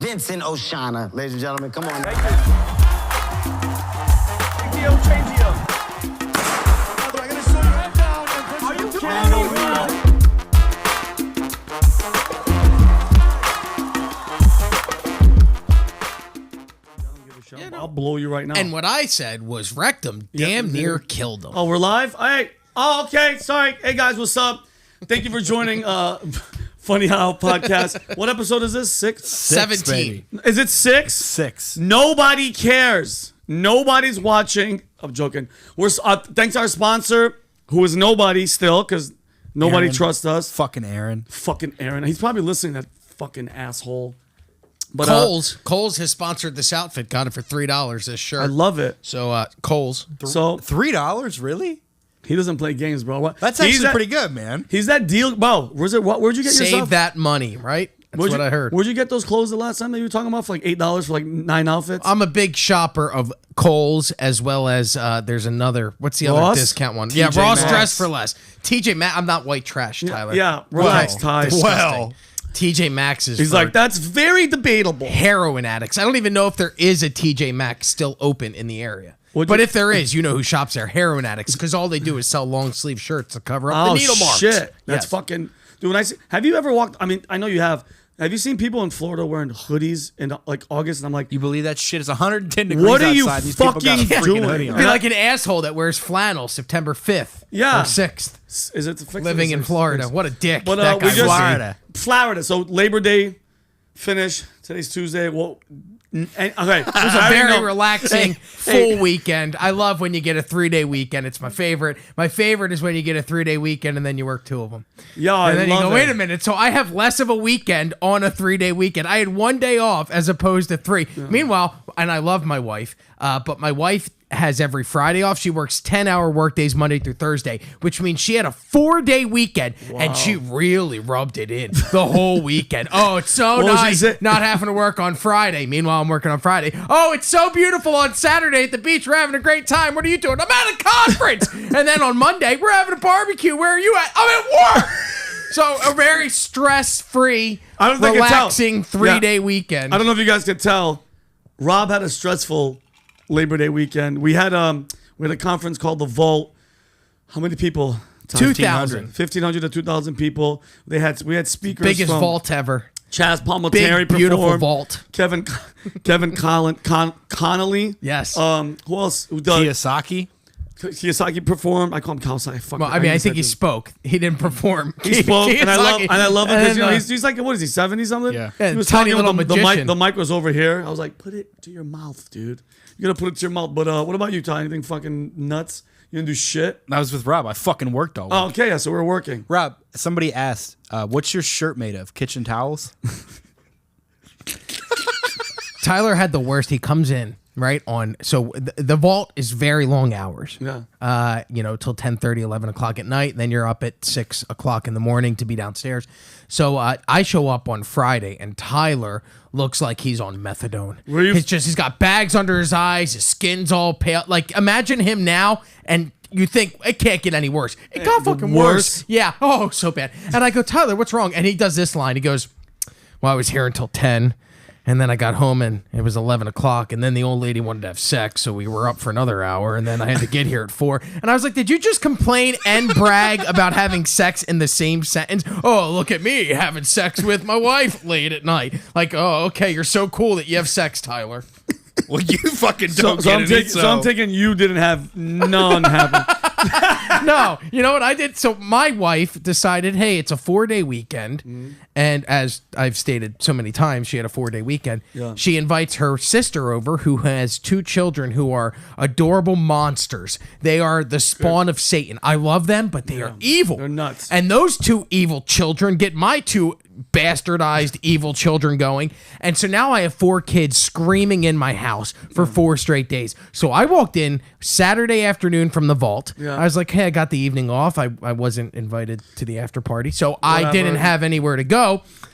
Vincent Oshana, ladies and gentlemen. Come on. Thank you. Change you. I'm going to slow your head down and put Are you kidding me? Yeah, no. I'll blow you right now. And what I said was rectum damn near killed him. Oh, we're live? All right. Oh, okay. Sorry. Hey, guys, what's up? Thank you for joining Funny How Podcast. What episode is this? 6? 17. Is it 6? 6. Nobody cares. Nobody's watching. I'm joking. We're thanks to our sponsor, who is nobody still, because nobody trusts us. Fucking Aaron. Fucking Aaron. He's probably listening, that fucking asshole. But Kohl's has sponsored this outfit. Got it for $3. This shirt. I love it. So Kohl's. So $3, really? He doesn't play games, bro. What? That's actually pretty good, man. He's that deal, bro. Where'd you get Save yourself? that money, right? That's what I heard. Where'd you get those clothes the last time that you were talking about for like $8 for like 9 outfits? I'm a big shopper of Kohl's as well as there's another. What's the other discount one? Yeah, Ross Maxx. Dress for Less. TJ Maxx. I'm not white trash, Tyler. Yeah, relax, Ty. Well, TJ Maxx is. He's like, that's very debatable. Heroin addicts. I don't even know if there is a TJ Maxx still open in the area. But if there is, you know who shops there. Heroin addicts, because all they do is sell long sleeve shirts to cover up the needle marks. Shit. That's fucking. Dude, when have you ever walked? I mean, I know you have. Have you seen people in Florida wearing hoodies in like August? And I'm like, you believe that shit is 110 degrees what are you outside. These people got a fucking freaking doing? hoodie on. Be like an asshole that wears flannel September 5th or 6th. Is it the 5th? Living in Florida. What a dick. But that we guy just Florida. So Labor Day finish. Today's Tuesday. Well, okay. It was a very relaxing full weekend. I love when you get a 3-day weekend. It's my favorite. My favorite is when you get a 3-day weekend and then you work 2 of them. Yeah, and then I love you go, it. wait a minute. So I have less of a weekend on a 3-day weekend. I had 1 day off as opposed to 3. Yeah. Meanwhile, and I love my wife, but my wife has every Friday off. She works 10-hour work days Monday through Thursday, which means she had a 4-day weekend, and she really rubbed it in the whole weekend. Oh, it's so nice not having to work on Friday. Meanwhile, I'm working on Friday. Oh, it's so beautiful on Saturday at the beach. We're having a great time. What are you doing? I'm at a conference. And then on Monday, we're having a barbecue. Where are you at? I'm at work. So a very stress-free, relaxing 3-day weekend. I don't know if you guys could tell. Rob had a stressful Labor Day weekend. We had a conference called The Vault. How many people? 2,000. 1,500 to 2,000 people. We had speakers. Biggest from vault ever. Chaz Palminteri Big, beautiful performed. vault. Kevin Connolly. Yes. Who else? Kiyosaki. Kiyosaki performed. I call him Kawasaki. Well, I think he spoke. He didn't perform. He spoke, and I love him because And, he's like, what is he, 70 something? Yeah. He was tiny talking little about magician. the mic was over here. I was like, put it to your mouth, dude. You gotta put it to your mouth. But what about you, Ty? Anything fucking nuts? You didn't do shit? I was with Rob. I fucking worked all week. Oh, okay, yeah, so we're working. Rob, somebody asked, what's your shirt made of? Kitchen towels? Tyler had the worst. He comes in right on. So the vault is very long hours. Yeah. Till 10:30, 11 o'clock at night. Then you're up at 6 o'clock in the morning to be downstairs. So I show up on Friday, and Tyler looks like he's on methadone. He's got bags under his eyes. His skin's all pale. Like, imagine him now, and you think it can't get any worse. It got fucking worse. Yeah. Oh, so bad. And I go, Tyler, what's wrong? And he does this line. He goes, well, I was here until 10. And then I got home and it was 11 o'clock. And then the old lady wanted to have sex. So we were up for another hour. And then I had to get here at 4. And I was like, did you just complain and brag about having sex in the same sentence? Oh, look at me having sex with my wife late at night. Like, oh, okay. You're so cool that you have sex, Tyler. Well, you fucking don't get it. So I'm taking you didn't have none happen. No, you know what I did? So my wife decided, hey, it's a 4-day weekend. And as I've stated so many times, she had a 4-day weekend. Yeah. She invites her sister over who has 2 children who are adorable monsters. They are the spawn of Satan. I love them, but they are evil. They're nuts. And those 2 evil children get my 2 bastardized evil children going. And so now I have 4 kids screaming in my house for 4 straight days. So I walked in Saturday afternoon from the vault. Yeah. I was like, hey, I got the evening off. I wasn't invited to the after party. So I didn't have anywhere to go.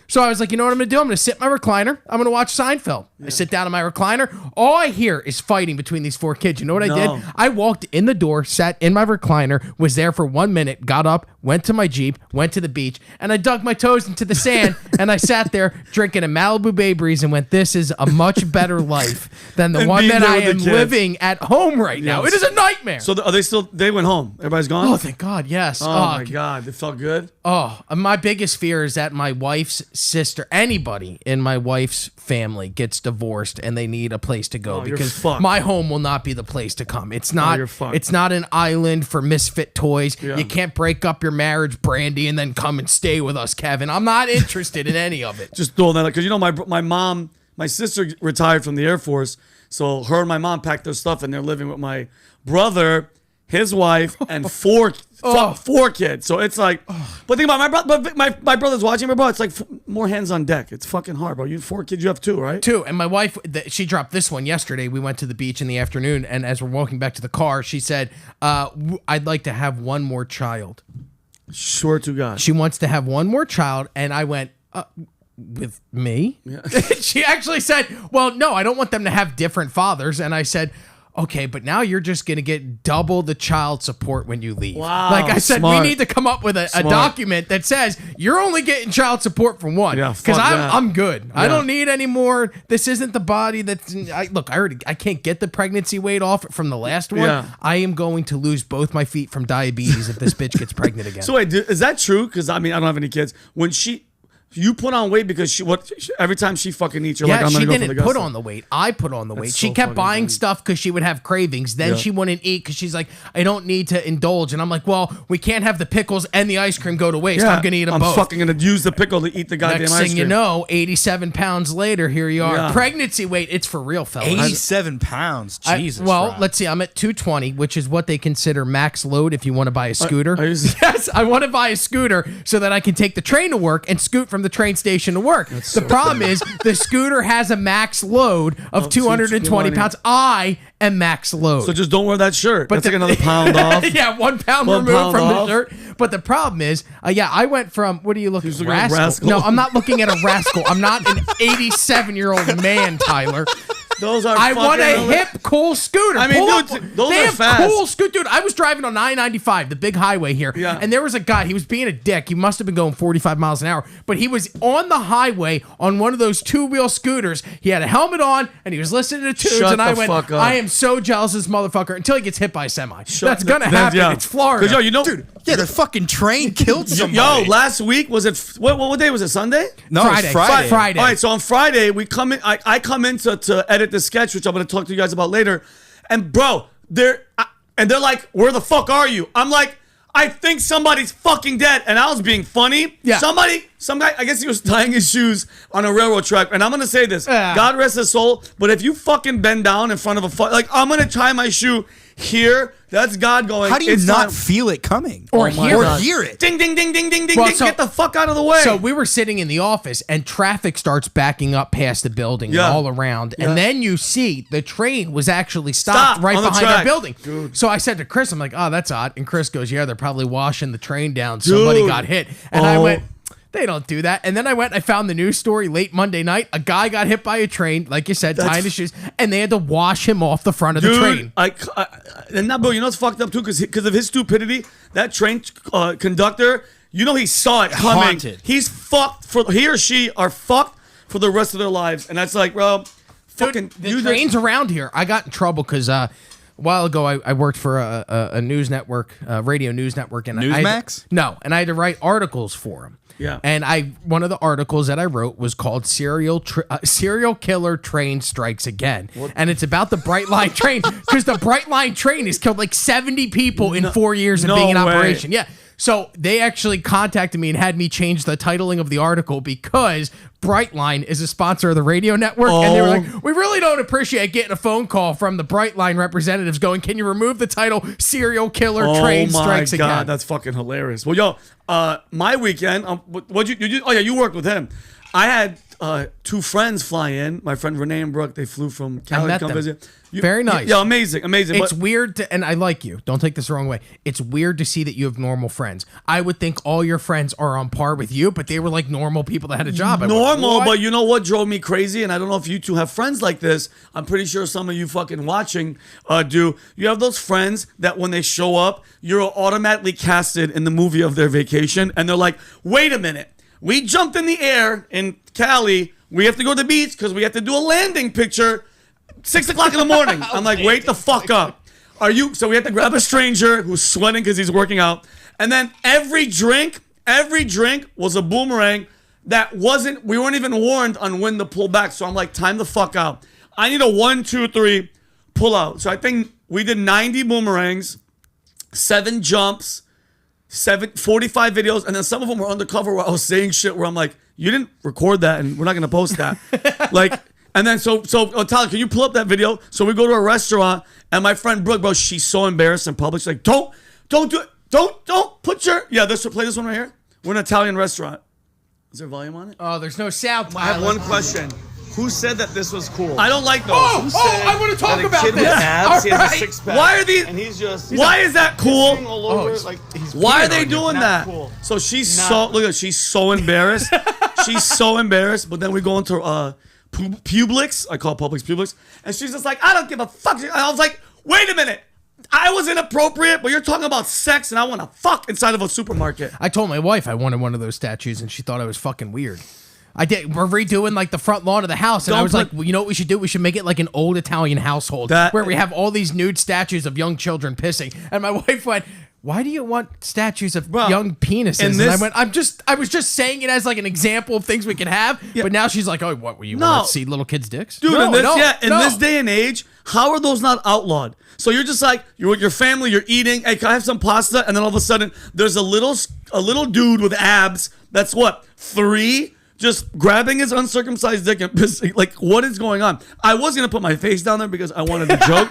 So I was like, you know what I'm going to do? I'm going to sit in my recliner. I'm going to watch Seinfeld. I sit down in my recliner. All I hear is fighting between these 4 kids. You know what I did? I walked in the door, sat in my recliner, was there for 1 minute, got up, went to my Jeep, went to the beach, and I dug my toes into the sand, and I sat there drinking a Malibu Bay Breeze and went, this is a much better life than the one that I am living at home right now. It is a nightmare. So are they still, they went home? Everybody's gone? Oh, thank God, yes. Oh, my God. It felt good? Oh, my biggest fear is that my wife's sister, anybody in my wife's family gets divorced and they need a place to go because my home will not be the place to come. It's not it's not an island for misfit toys. Yeah. You can't break up your marriage, Brandy, and then come and stay with us, Kevin. I'm not interested in any of it. Just throwing that because you know my sister retired from the Air Force, so her and my mom packed their stuff and they're living with my brother, his wife, and four kids. So it's like, but think about my brother's watching, bro. It's like more hands on deck. It's fucking hard, bro. You 4 kids, you have 2, right? 2. And my wife, she dropped this one yesterday. We went to the beach in the afternoon, and as we're walking back to the car, she said, "I'd like to have one more child." Sure to God. She wants to have one more child, and I went, with me? Yeah. She actually said, "Well, no, I don't want them to have different fathers." And I said, okay, but now you're just going to get double the child support when you leave. Wow. Like I said, Smart. we need to come up with a document that says you're only getting child support from one. Yeah, because I'm good. Yeah. I don't need any more. This isn't the body that's... I can't get the pregnancy weight off from the last one. Yeah. I am going to lose both my feet from diabetes if this bitch gets pregnant again. So wait, is that true? Because I mean, I don't have any kids. When you put on weight because every time she fucking eats, you're like, I'm gonna go for the gusto. She didn't put on the weight. I put on the weight. She kept buying stuff because she would have cravings. Then she wouldn't eat because she's like, I don't need to indulge. And I'm like, well, we can't have the pickles and the ice cream go to waste. I'm gonna eat them both. I'm fucking gonna use the pickle to eat the goddamn ice cream. Next thing you know, 87 pounds later, here you are. Yeah. Pregnancy weight, it's for real, fellas. 87 pounds. Jesus. Let's see. I'm at 220, which is what they consider max load if you want to buy a scooter. Yes, I want to buy a scooter so that I can take the train to work and scoot from the train station to work. The problem is the scooter has a max load of 220 pounds. I am max load. So just don't wear that shirt. But that's like another pound off. Yeah, 1 pound removed from the shirt. But the problem is, I went from, what are you looking at? Rascal? No, I'm not looking at a rascal. I'm not an 87-year-old man, Tyler. Those are I want a hip, cool scooter. I mean, dude, those are fast. Cool scooter. Dude, I was driving on I-95, the big highway here, and there was a guy. He was being a dick. He must have been going 45 miles an hour, but he was on the highway on one of those 2-wheel scooters. He had a helmet on, and he was listening to tunes, and I went, I am so jealous of this motherfucker until he gets hit by a semi. That's going to happen. Yeah. It's Florida. Yo, you know, dude, the fucking train killed somebody. Yo, last week, was it, what day was it, Sunday? No, Friday. All right, so on Friday, we come in, I come in to edit the sketch, which I'm going to talk to you guys about later. And bro, they're like, where the fuck are you? I'm like, I think somebody's fucking dead. And I was being funny. Yeah. Some guy, I guess he was tying his shoes on a railroad track. And I'm going to say this, God rest his soul. But if you fucking bend down in front of I'm going to tie my shoe here. That's God going. How do you not feel it coming? Or hear it? Ding, ding, ding, ding, ding, ding, ding. Get the fuck out of the way. So we were sitting in the office and traffic starts backing up past the building and all around. And then you see the train was actually stopped right behind our building. Dude. So I said to Chris, I'm like, oh, that's odd. And Chris goes, yeah, they're probably washing the train down. Somebody got hit. And I went, they don't do that. And then I found the news story late Monday night. A guy got hit by a train, like you said, tying his shoes, and they had to wash him off the front of the train. Bro, you know what's fucked up too? Because of his stupidity, that train conductor, you know he saw it coming. Haunted. He's fucked he or she are fucked for the rest of their lives. And that's like, bro, fucking... The trains around here, I got in trouble because... a while ago, I worked for a news network, radio news network. And Newsmax? And I had to write articles for them. Yeah. And one of the articles that I wrote was called Serial Killer Train Strikes Again. What? And it's about the Bright Line train because the Bright Line train has killed like 70 people in 4 years of being in operation. Yeah. So they actually contacted me and had me change the titling of the article because Brightline is a sponsor of the radio network. And they were like, we really don't appreciate getting a phone call from the Brightline representatives going, can you remove the title Serial Killer Train Strikes Again? Oh my God, that's fucking hilarious. Well, yo, my weekend, you worked with him. I two friends fly in. My friend Renee and Brooke, they flew from Cali met to come them. visit. Very nice. Yeah, amazing. It's but weird to, and I like you. Don't take this the wrong way. It's weird to see that you have normal friends. I would think all your friends are on par with you, but they were like normal people that had a job. normal, but you know what drove me crazy? And I don't know if you two have friends like this. I'm pretty sure some of you fucking watching do. You have those friends that when they show up, you're automatically casted in the movie of their vacation. And they're like, wait a minute. We jumped in the air in Cali. We have to go to the beach because we have to do a landing picture 6 o'clock in the morning. I'm like, wait the fuck up. Are you? So we have to grab a stranger who's sweating because he's working out. And then every drink was a boomerang that we weren't even warned on when to pull back. So I'm like, time the fuck out. I need a 1, 2, 3 pull out. So I think we did 90 boomerangs, 7 jumps, 45 videos, and then some of them were undercover where I was saying shit where I'm like, you didn't record that and we're not gonna post that. And then so Tyler, can you pull up that video? So we go to a restaurant and my friend Brooke, bro, she's so embarrassed in public. She's like, don't do it. Don't put your play this one right here. We're in an Italian restaurant. Is there volume on it? Oh, there's no sound. I have one question. Who said that this was cool? I don't like those. I want to talk about this. Abs, he has a six-pack, Why are these? and he's just Why is that cool? all over, Why are they doing Not that? cool. So she's she's so embarrassed. She's so embarrassed. But then we go into Publix. I call Publix Publix, and she's just like, I don't give a fuck. I was like, wait a minute. I was inappropriate, but you're talking about sex, and I want to fuck inside of a supermarket. I told my wife I wanted one of those statues, and she thought I was fucking weird. We're redoing like the front lawn of the house, and I was like, well, you know what we should do? We should make it like an old Italian household where we have all these nude statues of young children pissing. And my wife went, why do you want statues of young penises? And I went, I was just saying it as like an example of things we can have. Yeah. But now she's like, oh, what, you want to see little kids' dicks? Dude, in this day and age, how are those not outlawed? So you're just like, you're with your family, you're eating, hey, can I have some pasta? And then all of a sudden, there's a little dude with abs that's what, 3? Just grabbing his uncircumcised dick and pissing. Like, what is going on? I was gonna put my face down there because I wanted to joke.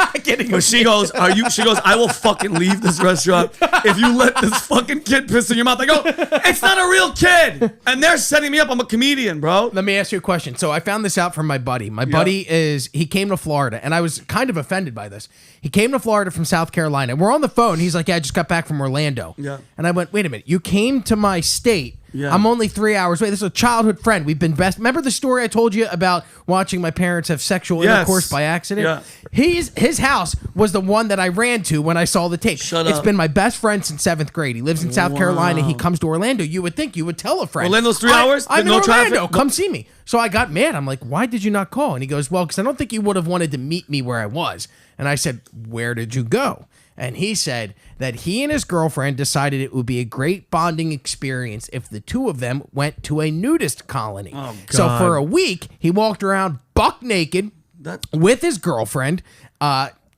But she goes, I will fucking leave this restaurant if you let this fucking kid piss in your mouth. I go, it's not a real kid. And they're setting me up. I'm a comedian, bro. Let me ask you a question. So I found this out from my buddy. My buddy he came to Florida, and I was kind of offended by this. He came to Florida from South Carolina. We're on the phone. He's like, yeah, I just got back from Orlando. Yeah. And I went, wait a minute. You came to my state. Yeah. I'm only 3 hours away. This is a childhood friend. We've been best. Remember the story I told you about watching my parents have sexual intercourse by accident? Yeah. His house was the one that I ran to when I saw the tape. It's been my best friend since 7th grade. He lives in South Carolina. He comes to Orlando. You would think you would tell a friend. Orlando's 3 hours? I'm in no Orlando. Traffic? Come see me. So I got mad. I'm like, why did you not call? And he goes, well, because I don't think you would have wanted to meet me where I was. And I said, where did you go? And he said that he and his girlfriend decided it would be a great bonding experience if the two of them went to a nudist colony. Oh, God. So for a week, he walked around buck naked with his girlfriend.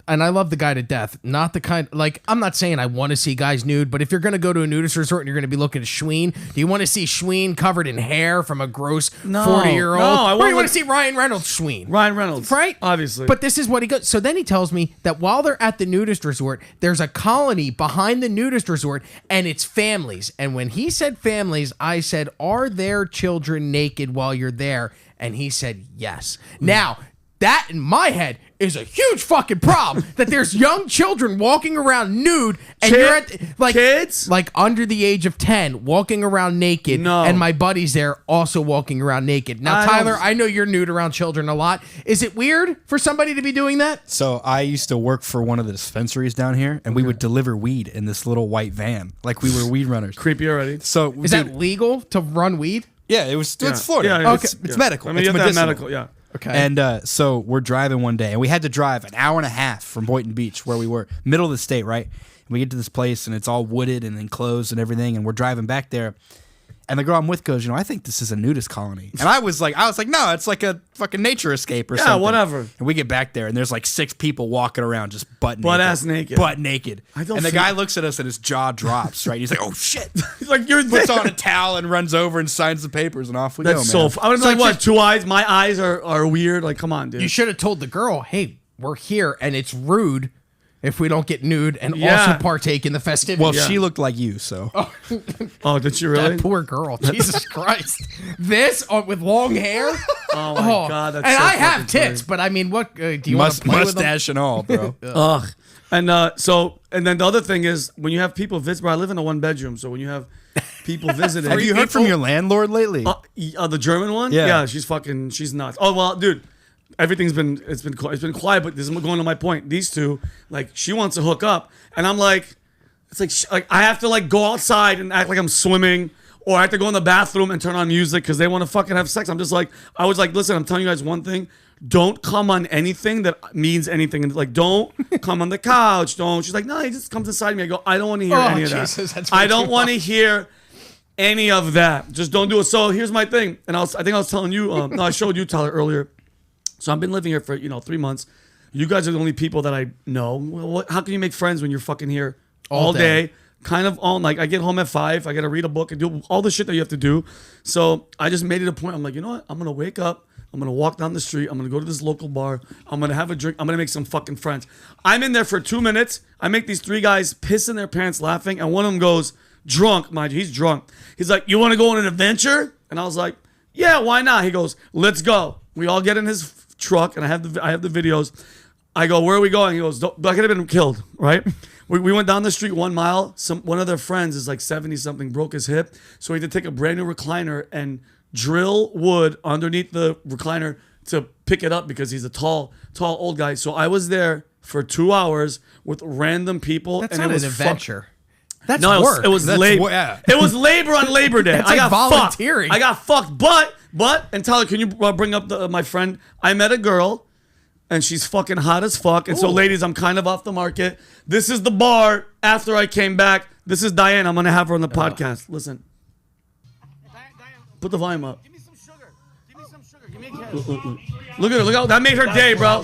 And I love the guy to death. Not the kind, like, I'm not saying I want to see guys nude, but if you're going to go to a nudist resort and you're going to be looking at Schween, do you want to see Schween covered in hair from a gross 40-year-old? No, or you want to see Ryan Reynolds Schween? Ryan Reynolds. Right? Obviously. But this is what he goes. So then he tells me that while they're at the nudist resort, there's a colony behind the nudist resort, and it's families. And when he said families, I said, are there children naked while you're there? And he said, yes. Now, that in my head is a huge fucking problem that there's young children walking around nude and you're at kids like under the age of 10 walking around naked and my buddy's there also walking around naked. Now, Tyler, I know you're nude around children a lot. Is it weird for somebody to be doing that? So I used to work for one of the dispensaries down here, and we would deliver weed in this little white van, like we were weed runners. Creepy already. So is that legal to run weed? Yeah, it's Florida. Yeah, it's medical. I mean, it's medicinal. medical. Yeah. Okay. And so we're driving one day, and we had to drive an hour and a half from Boynton Beach, where we were, middle of the state, right? And we get to this place, and it's all wooded and enclosed and everything, and we're driving back there. And the girl I'm with goes, I think this is a nudist colony. And I was like, no, it's like a fucking nature escape or something. Yeah, whatever. And we get back there, and there's like 6 people walking around just butt naked. Butt naked. And the guy looks at us, and his jaw drops, right? He's like, oh, shit. He's like, you're there. Puts on a towel and runs over and signs the papers, and off we go, man. That's so I was like, what, 2 eyes? My eyes are weird. Like, come on, dude. You should have told the girl, hey, we're here, and it's rude if we don't get nude and also partake in the festivities. Well, she looked like you, so. Oh, did she really? That poor girl. Jesus Christ. This with long hair? Oh my God, that's and so I have fucking tits, funny. but I mean, what do you want to play with them? Mustache and all, bro. Ugh. And and then the other thing is when you have people visit, bro, I live in a 1-bedroom, so when you have people visiting, Have you heard from your landlord lately? the German one? Yeah. She's nuts. Oh well, dude, it's been quiet, but this is going to my point. These two, like, she wants to hook up, and I'm like, it's like I have to like go outside and act like I'm swimming, or I have to go in the bathroom and turn on music because they want to fucking have sex. I'm just like, I was like, listen, I'm telling you guys one thing. Don't come on anything that means anything. And like, don't come on the couch. Don't. She's like, no, he just comes inside me. I go, I don't want to hear any of that. I don't want to hear any of that. Just don't do it. So here's my thing. And I think I was telling you, no, I showed you, Tyler, earlier. So I've been living here for, 3 months. You guys are the only people that I know. Well, how can you make friends when you're fucking here all day? Kind of all night. I get home at 5. I got to read a book and do all the shit that you have to do. So I just made it a point. I'm like, you know what? I'm going to wake up. I'm going to walk down the street. I'm going to go to this local bar. I'm going to have a drink. I'm going to make some fucking friends. I'm in there for 2 minutes. I make these 3 guys piss in their pants laughing. And one of them goes, drunk, mind you. He's drunk. He's like, you want to go on an adventure? And I was like, yeah, why not? He goes, let's go. We all get in his truck, and I have the videos. I go, where are we going? He goes, I could have been killed, right? We went down the street 1 mile. One of their friends is like 70-something, broke his hip. So he had to take a brand new recliner and drill wood underneath the recliner to pick it up because he's a tall old guy. So I was there for 2 hours with random people. That's and not it was an adventure. That's no, work. It was labor. It was labor on Labor Day. That's I like got volunteering. fucked. I got fucked. But, and Tyler, can you bring up my friend? I met a girl, and she's fucking hot as fuck. And so, ladies, I'm kind of off the market. This is the bar after I came back. This is Diane. I'm going to have her on the podcast. Listen. Put the volume up. Give me some sugar. Give me some sugar. Give me a can. Look at her. Look out. That made her day, bro.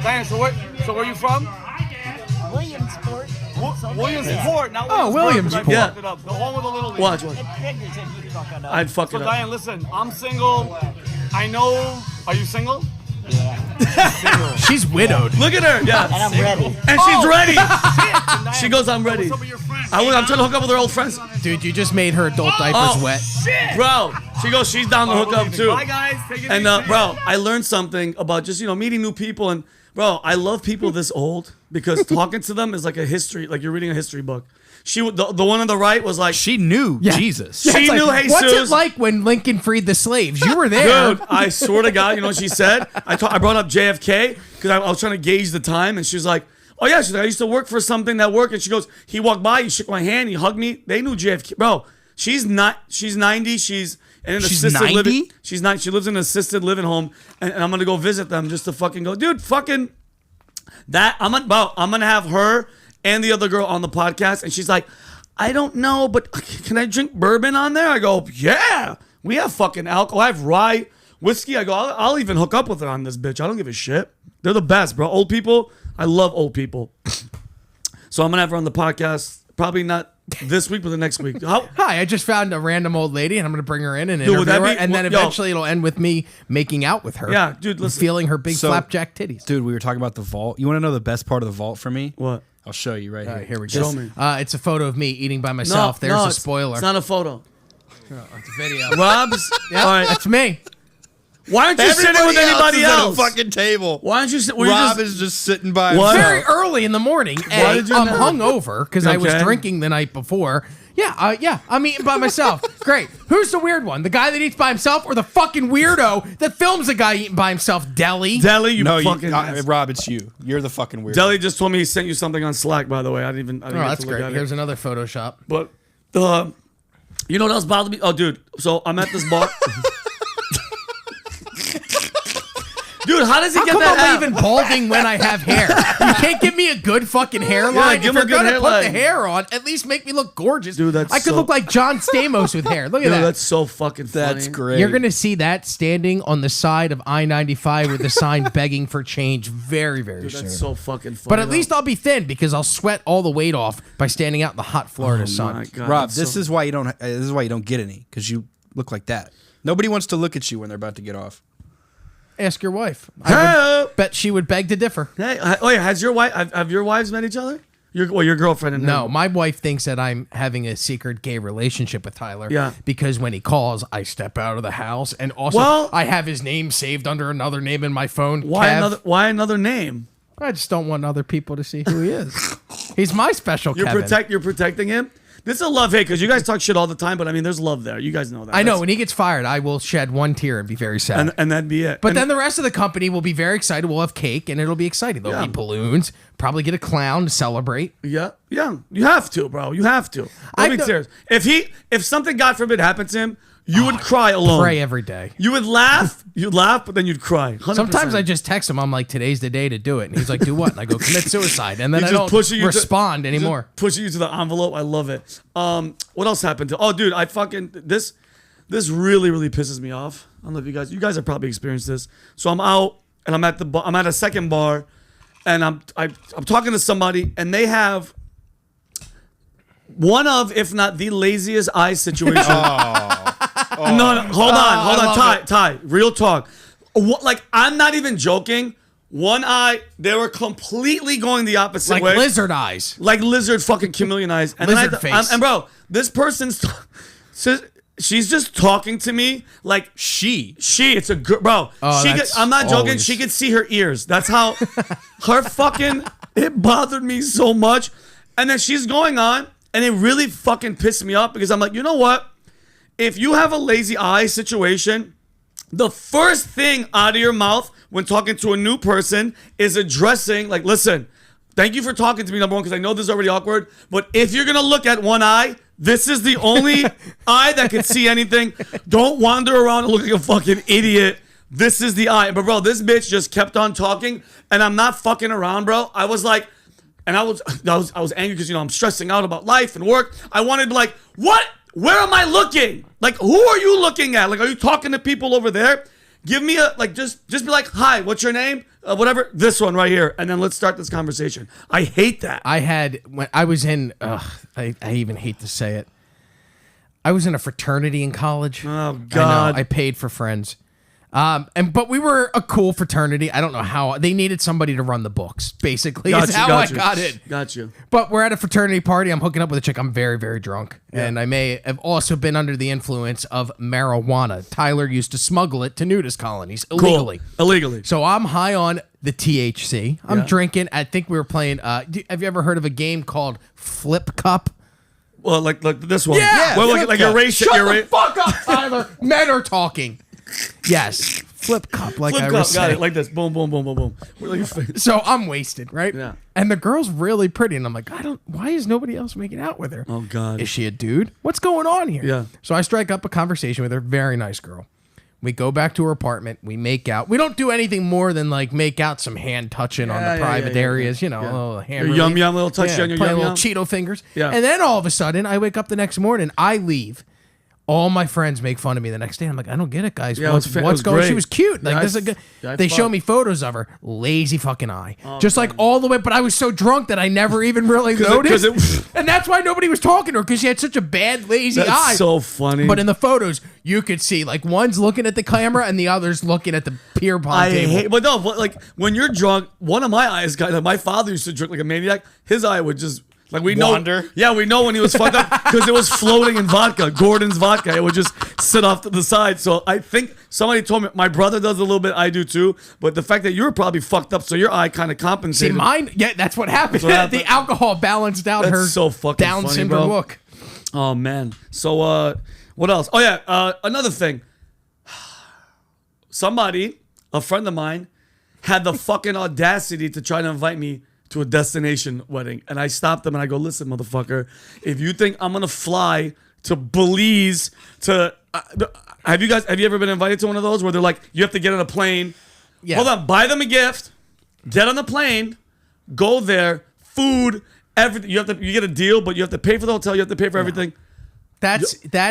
Diane, so where are you from? Williamsport. Williamsport. Not Oh, Williamsport. I Yeah. fucked it up. The one with the little league. Watch. It figures if you fuck it up. I'd fuck So it up. Diane, listen. I'm single. I know. Are you single? She's widowed. Look at her. Yeah. And I'm ready. And she's ready. Diane, She goes, I'm ready. What's up with your friends? I'm trying to hook up with her old friends. Dude, you just made her adult diapers wet. Shit. Bro, she goes, she's down to hook up too. Bye, guys. Take it And easy. bro, I learned something about just meeting new people, and bro, I love people this old because talking to them is like a history, like you're reading a history book. The one on the right was like, She knew Jesus. She It's knew like, Jesus. what's it like when Lincoln freed the slaves? You were there. dude, I swear to God, you know what she said? I brought up JFK because I was trying to gauge the time, and she was like, oh yeah, she's like, I used to work for something that worked, and she goes, he walked by, he shook my hand, he hugged me. They knew JFK, bro. She's 90. She's in an She's assisted 90? living. She's not. She lives in an assisted living home, and I'm gonna go visit them just to fucking go, dude. Fucking that. I'm gonna have her and the other girl on the podcast, and she's like, I don't know, but can I drink bourbon on there? I go, yeah. We have fucking alcohol. I have rye whiskey. I go, I'll even hook up with her on this bitch. I don't give a shit. They're the best, bro. Old people. I love old people. So I'm gonna have her on the podcast. Probably not this week, but the next week. Hi, I just found a random old lady, and I'm going to bring her in and Dude, would interview that her, be- and then yo. eventually it'll end with me making out with her. Yeah, dude, listen. Feeling her big So- flapjack titties. Dude, we were talking about the vault. You want to know the best part of the vault for me? What? I'll show you right All here. right, here we go. Show me. It's a photo of me eating by myself. There's a spoiler. It's not a photo. It's a video. Rob's. Yeah, All right. that's me. Why aren't you sitting with anybody else? At a fucking table. Why aren't you sitting? Rob is just sitting by What? himself. Very early in the morning. Why did you I'm not- hungover because I was Okay. drinking the night before. Yeah, I'm eating by myself. Great. Who's the weird one? The guy that eats by himself or the fucking weirdo that films a guy eating by himself? Deli? Deli, you No, fucking ass. Rob, it's you. You're the fucking weird. Deli just told me he sent you something on Slack, by the way. I didn't Oh, get that's to look great. at Here's it. another Photoshop. But you know what else bothered me? Oh, dude. So I'm at this bar. Dude, how does he How get come that I'm app? even balding when I have hair? You can't give me a good fucking hairline. give If him a you're good gonna put the hairline. hair on, at least make me look gorgeous. Dude, that's I could so- look like John Stamos with hair. Look at Dude, that. that's so fucking funny. That's great. You're gonna see that standing on the side of I-95 with a sign begging for change very, very Dude, soon. that's so fucking funny. But at least I'll be thin because I'll sweat all the weight off by standing out in the hot Florida sun. My God, Rob, that's this so- is why you don't. This is why you don't get any because you look like that. Nobody wants to look at you when they're about to get off. Ask your wife. Hey. I would bet she would beg to differ. Hey, has your wife? Have your wives met each other? Your girlfriend and No, him? my wife thinks that I'm having a secret gay relationship with Tyler. Yeah. Because when he calls, I step out of the house, and also Well- I have his name saved under another name in my phone. Why Kev. another name? I just don't want other people to see who he is. He's my special You're Kevin. You're protecting him. This is a love hate because you guys talk shit all the time, but I mean, there's love there. You guys know that. I know. When he gets fired, I will shed one tear and be very sad. and that'd be it. But And- then the rest of the company will be very excited. We'll have cake, and it'll be exciting. There'll Yeah. be balloons. Probably get a clown to celebrate. yeah, you have to, bro. You have to. I'm being serious. If something, God forbid, happened to him, you would cry alone. Pray every day. You would laugh. You'd laugh, but then you'd cry. 100%. Sometimes I just text him. I'm like, today's the day to do it. And he's like, do what? And I go, commit suicide. And then He's I just don't pushing you to- respond just anymore. pushing you to the envelope. I love it. What else happened? Oh, dude, I fucking this really pisses me off. I don't know if you guys have probably experienced this. So I'm out and I'm at a second bar, and I'm talking to somebody, and they have one of, if not the laziest eye situation. No, hold on, Ty, real talk. Like, I'm not even joking. One eye, they were completely going the opposite Like way. lizard eyes. Like lizard fucking chameleon eyes. And Lizard then face. and bro, this person's she's just talking to me like She. it's a girl, bro. Oh, that's I'm not joking. always- She could see her ears. That's how her fucking, it bothered me so much. And then she's going on, and it really fucking pissed me off because I'm like, you know what? If you have a lazy eye situation, the first thing out of your mouth when talking to a new person is addressing, like, listen, thank you for talking to me, number one, because I know this is already awkward, but if you're gonna look at one eye, this is the only eye that can see anything. Don't wander around and look like a fucking idiot. This is the eye. But bro, this bitch just kept on talking, and I'm not fucking around, bro. I was like, and I was angry because, you know, I'm stressing out about life and work. I wanted to be like, what? Where am I looking? Like, who are you looking at? Like, are you talking to people over there? Give me a, like, just be like, hi, what's your name? Whatever, this one right here. And then let's start this conversation. I hate that. I had, when I was in, I even hate to say it. I was in a fraternity in college. Oh, God. I paid for friends. But we were a cool fraternity. I don't know how they needed somebody to run the books. Basically, is how I got it. Got you. But we're at a fraternity party. I'm hooking up with a chick. I'm very, very drunk, and I may have also been under the influence of marijuana. Tyler used to smuggle it to nudist colonies illegally. Cool. Illegally. So I'm high on the THC. I'm Yeah. drinking. I think we were playing. Have you ever heard of a game called Flip Cup? Well, like this one. Yeah, Well, Flip like Cup. erase it. Shut the fuck up, Tyler. Men are talking. Yes, Flip Cup. Like Flip I cup. was Got saying. it. Like this. Boom, boom, boom, boom, boom. We're like, So I'm wasted, right? Yeah. And the girl's really pretty, and I'm like, why is nobody else making out with her? Oh, God. Is she a dude? What's going on here? Yeah. So I strike up a conversation with her. Very nice girl. We go back to her apartment. We make out. We don't do anything more than like make out, some hand touching on the private areas. You know, a little hand. Your relief. yum, little touch on your play yum, a little yum. Cheeto fingers. Yeah. And then all of a sudden, I wake up the next morning. I leave. All my friends make fun of me the next day. I'm like, I don't get it, guys. Yeah, What's it was going on? great. She was cute. Like, Yeah, this is a good. yeah, I They show fucked. me photos of her. Lazy fucking eye. Just like all the way. But I was so drunk that I never even really noticed. And that's why nobody was talking to her, because she had such a bad, lazy eye. That's so funny. But in the photos, you could see like one's looking at the camera and the other's looking at the beer pong I table. hate, but no, but like when you're drunk, one of my eyes, guys, like my father used to drink like a maniac. His eye would just like we Wander. know. Yeah, we know when he was fucked up because it was floating in vodka, Gordon's vodka. It would just sit off to the side. So I think somebody told me my brother does a little bit. I do too. But the fact that you were probably fucked up, so your eye kind of See, compensated. mine, yeah, that's what happened. what happened. The alcohol balanced out That's her so fucking Down funny, syndrome bro. look. Oh man. So what else? Oh yeah, another thing. Somebody, a friend of mine, had the fucking audacity to try to invite me to a destination wedding. And I stopped them and I go, listen, motherfucker, if you think I'm gonna fly to Belize to have you ever been invited to one of those where they're like, you have to get on a plane, Yeah. hold on, buy them a gift, get on the plane, go there, food, everything. You get a deal, but you have to pay for the hotel, you have to pay for everything. That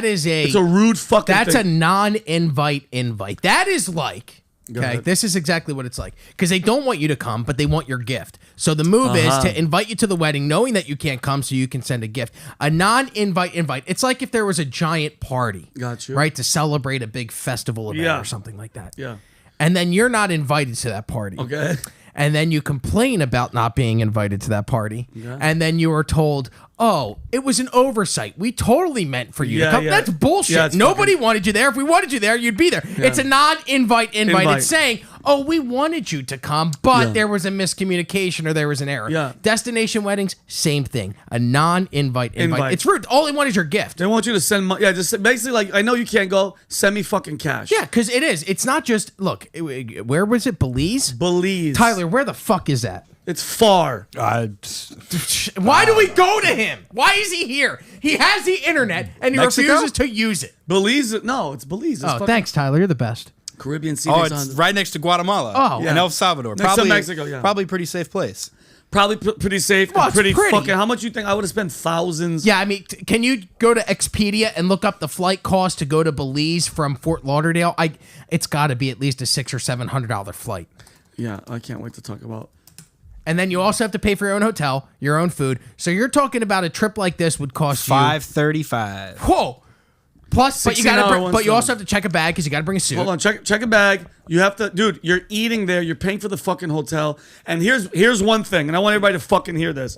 is a It's a rude fucking that's thing. a non-invite invite. That is like, okay, ahead. this is exactly what it's like. Because they don't want you to come, but they want your gift. So the move is to invite you to the wedding, knowing that you can't come, so you can send a gift. A non-invite invite. It's like if there was a giant party, Got you. right, to celebrate a big festival event Yeah. or something like that. Yeah. and then you're not invited to that party. Okay. And then you complain about not being invited to that party. Yeah. And then you are told, oh, it was an oversight. We totally meant for you to come. That's bullshit. Yeah, nobody wanted you there. If we wanted you there, you'd be there. Yeah. It's a non-invite invite. It's saying, oh, we wanted you to come, but there was a miscommunication or there was an error. Yeah. Destination weddings, same thing. A non-invite invite. It's rude. All they want is your gift. They want you to send money. Yeah, just basically like, I know you can't go. Send me fucking cash. Yeah, because it is. It's not just, look, where was it? Belize? Belize. Tyler, where the fuck is that? It's far. Why do we go to him? Why is he here? He has the internet and he refuses to use it. Belize? No, it's Belize. It's thanks, Tyler. You're the best. Caribbean Sea. Oh, it's right next to Guatemala. Oh, and El Salvador. Next to Mexico, yeah. Probably a pretty safe place. Probably pretty safe. Well, and pretty pretty. Fucking. How much you think I would have spent thousands? Yeah, I mean, can you go to Expedia and look up the flight cost to go to Belize from Fort Lauderdale? It's got to be at least a $600 or $700 flight. Yeah, I can't wait to talk about. And then you also have to pay for your own hotel, your own food. So you're talking about a trip like this would cost you $535. Whoa. Plus, but you also have to check a bag because you got to bring a suit. Hold on, check a bag. You have to, dude. You're eating there. You're paying for the fucking hotel. And here's one thing, and I want everybody to fucking hear this.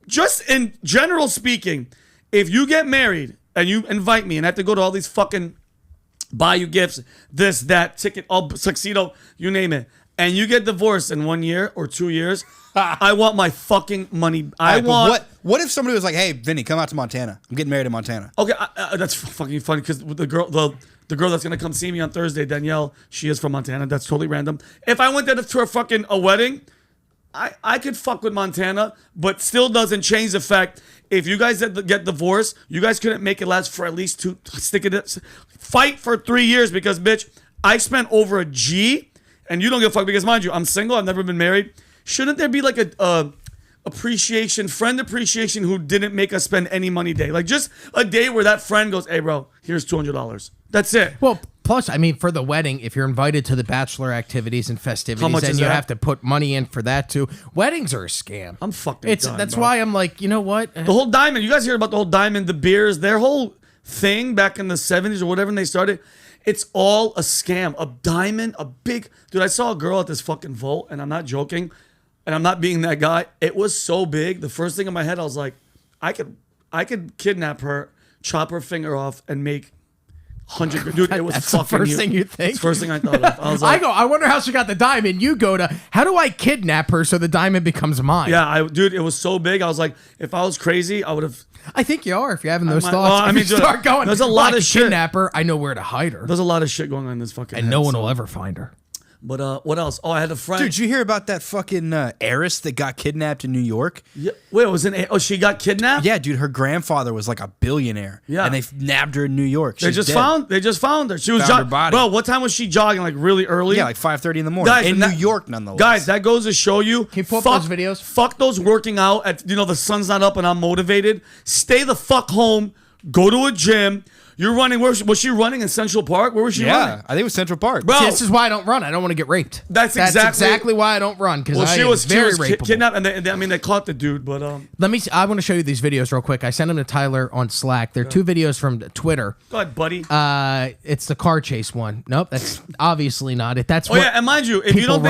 Just in general speaking, if you get married and you invite me and I have to go to all these fucking buy you gifts, this, that, ticket, all tuxedo, you name it, and you get divorced in 1 year or 2 years, I want my fucking money. What if somebody was like, "Hey, Vinny, come out to Montana. I'm getting married in Montana." Okay, that's fucking funny because the girl that's gonna come see me on Thursday, Danielle, she is from Montana. That's totally random. If I went there to a wedding, I could fuck with Montana, but still doesn't change the fact if you guys get divorced, you guys couldn't make it last for at least fight for 3 years because bitch, I spent over a G. And you don't give a fuck because, mind you, I'm single. I've never been married. Shouldn't there be like a friend appreciation who didn't make us spend any money day? Like just a day where that friend goes, "Hey, bro, here's $200. That's it." Well, plus, I mean, for the wedding, if you're invited to the bachelor activities and festivities, then you have to put money in for that too. Weddings are a scam. I'm fucking done, That's bro. why I'm like, you know what? The whole diamond. You guys hear about the whole diamond, the beers, their whole thing back in the 70s or whatever when they started. It's all a scam. A diamond, a big... Dude, I saw a girl at this fucking vault, and I'm not joking, and I'm not being that guy. It was so big. The first thing in my head, I was like, I could kidnap her, chop her finger off, and make 100... Dude, it was That's fucking... the first thing you think? It's the first thing I thought of. I was like... I wonder how she got the diamond. You go to, how do I kidnap her so the diamond becomes mine? Yeah, dude, it was so big. I was like, if I was crazy, I would have... I think you are if you're having those thoughts. If you start going, there's a lot of shit. Kidnap her, I know where to hide her. There's a lot of shit going on in this fucking and head, no one will ever find her. But what else? Oh, I had a friend. Dude, did you hear about that fucking heiress that got kidnapped in New York? Yeah. Wait, she got kidnapped? Yeah, dude, her grandfather was like a billionaire. Yeah. And they nabbed her in New York. They just found her. She was jogging. Bro, what time was she jogging? Like really early? Yeah, like 5:30 in the morning. Guys, in New York, nonetheless. Guys, that goes to show you. Can you pull up those videos? Fuck those working out at, the sun's not up and I'm motivated. Stay the fuck home. Go to a gym. You're running. Where was she running in Central Park? Where was she running? Yeah, I think it was Central Park. Bro, this is why I don't run. I don't want to get raped. That's exactly why I don't run because she was very rapeable. Kidnapped, and they caught the dude. But let me see. I want to show you these videos real quick. I sent them to Tyler on Slack. They're 2 videos from Twitter. Go ahead, buddy. It's the car chase one. Nope, that's obviously not it. That's and mind you, if you don't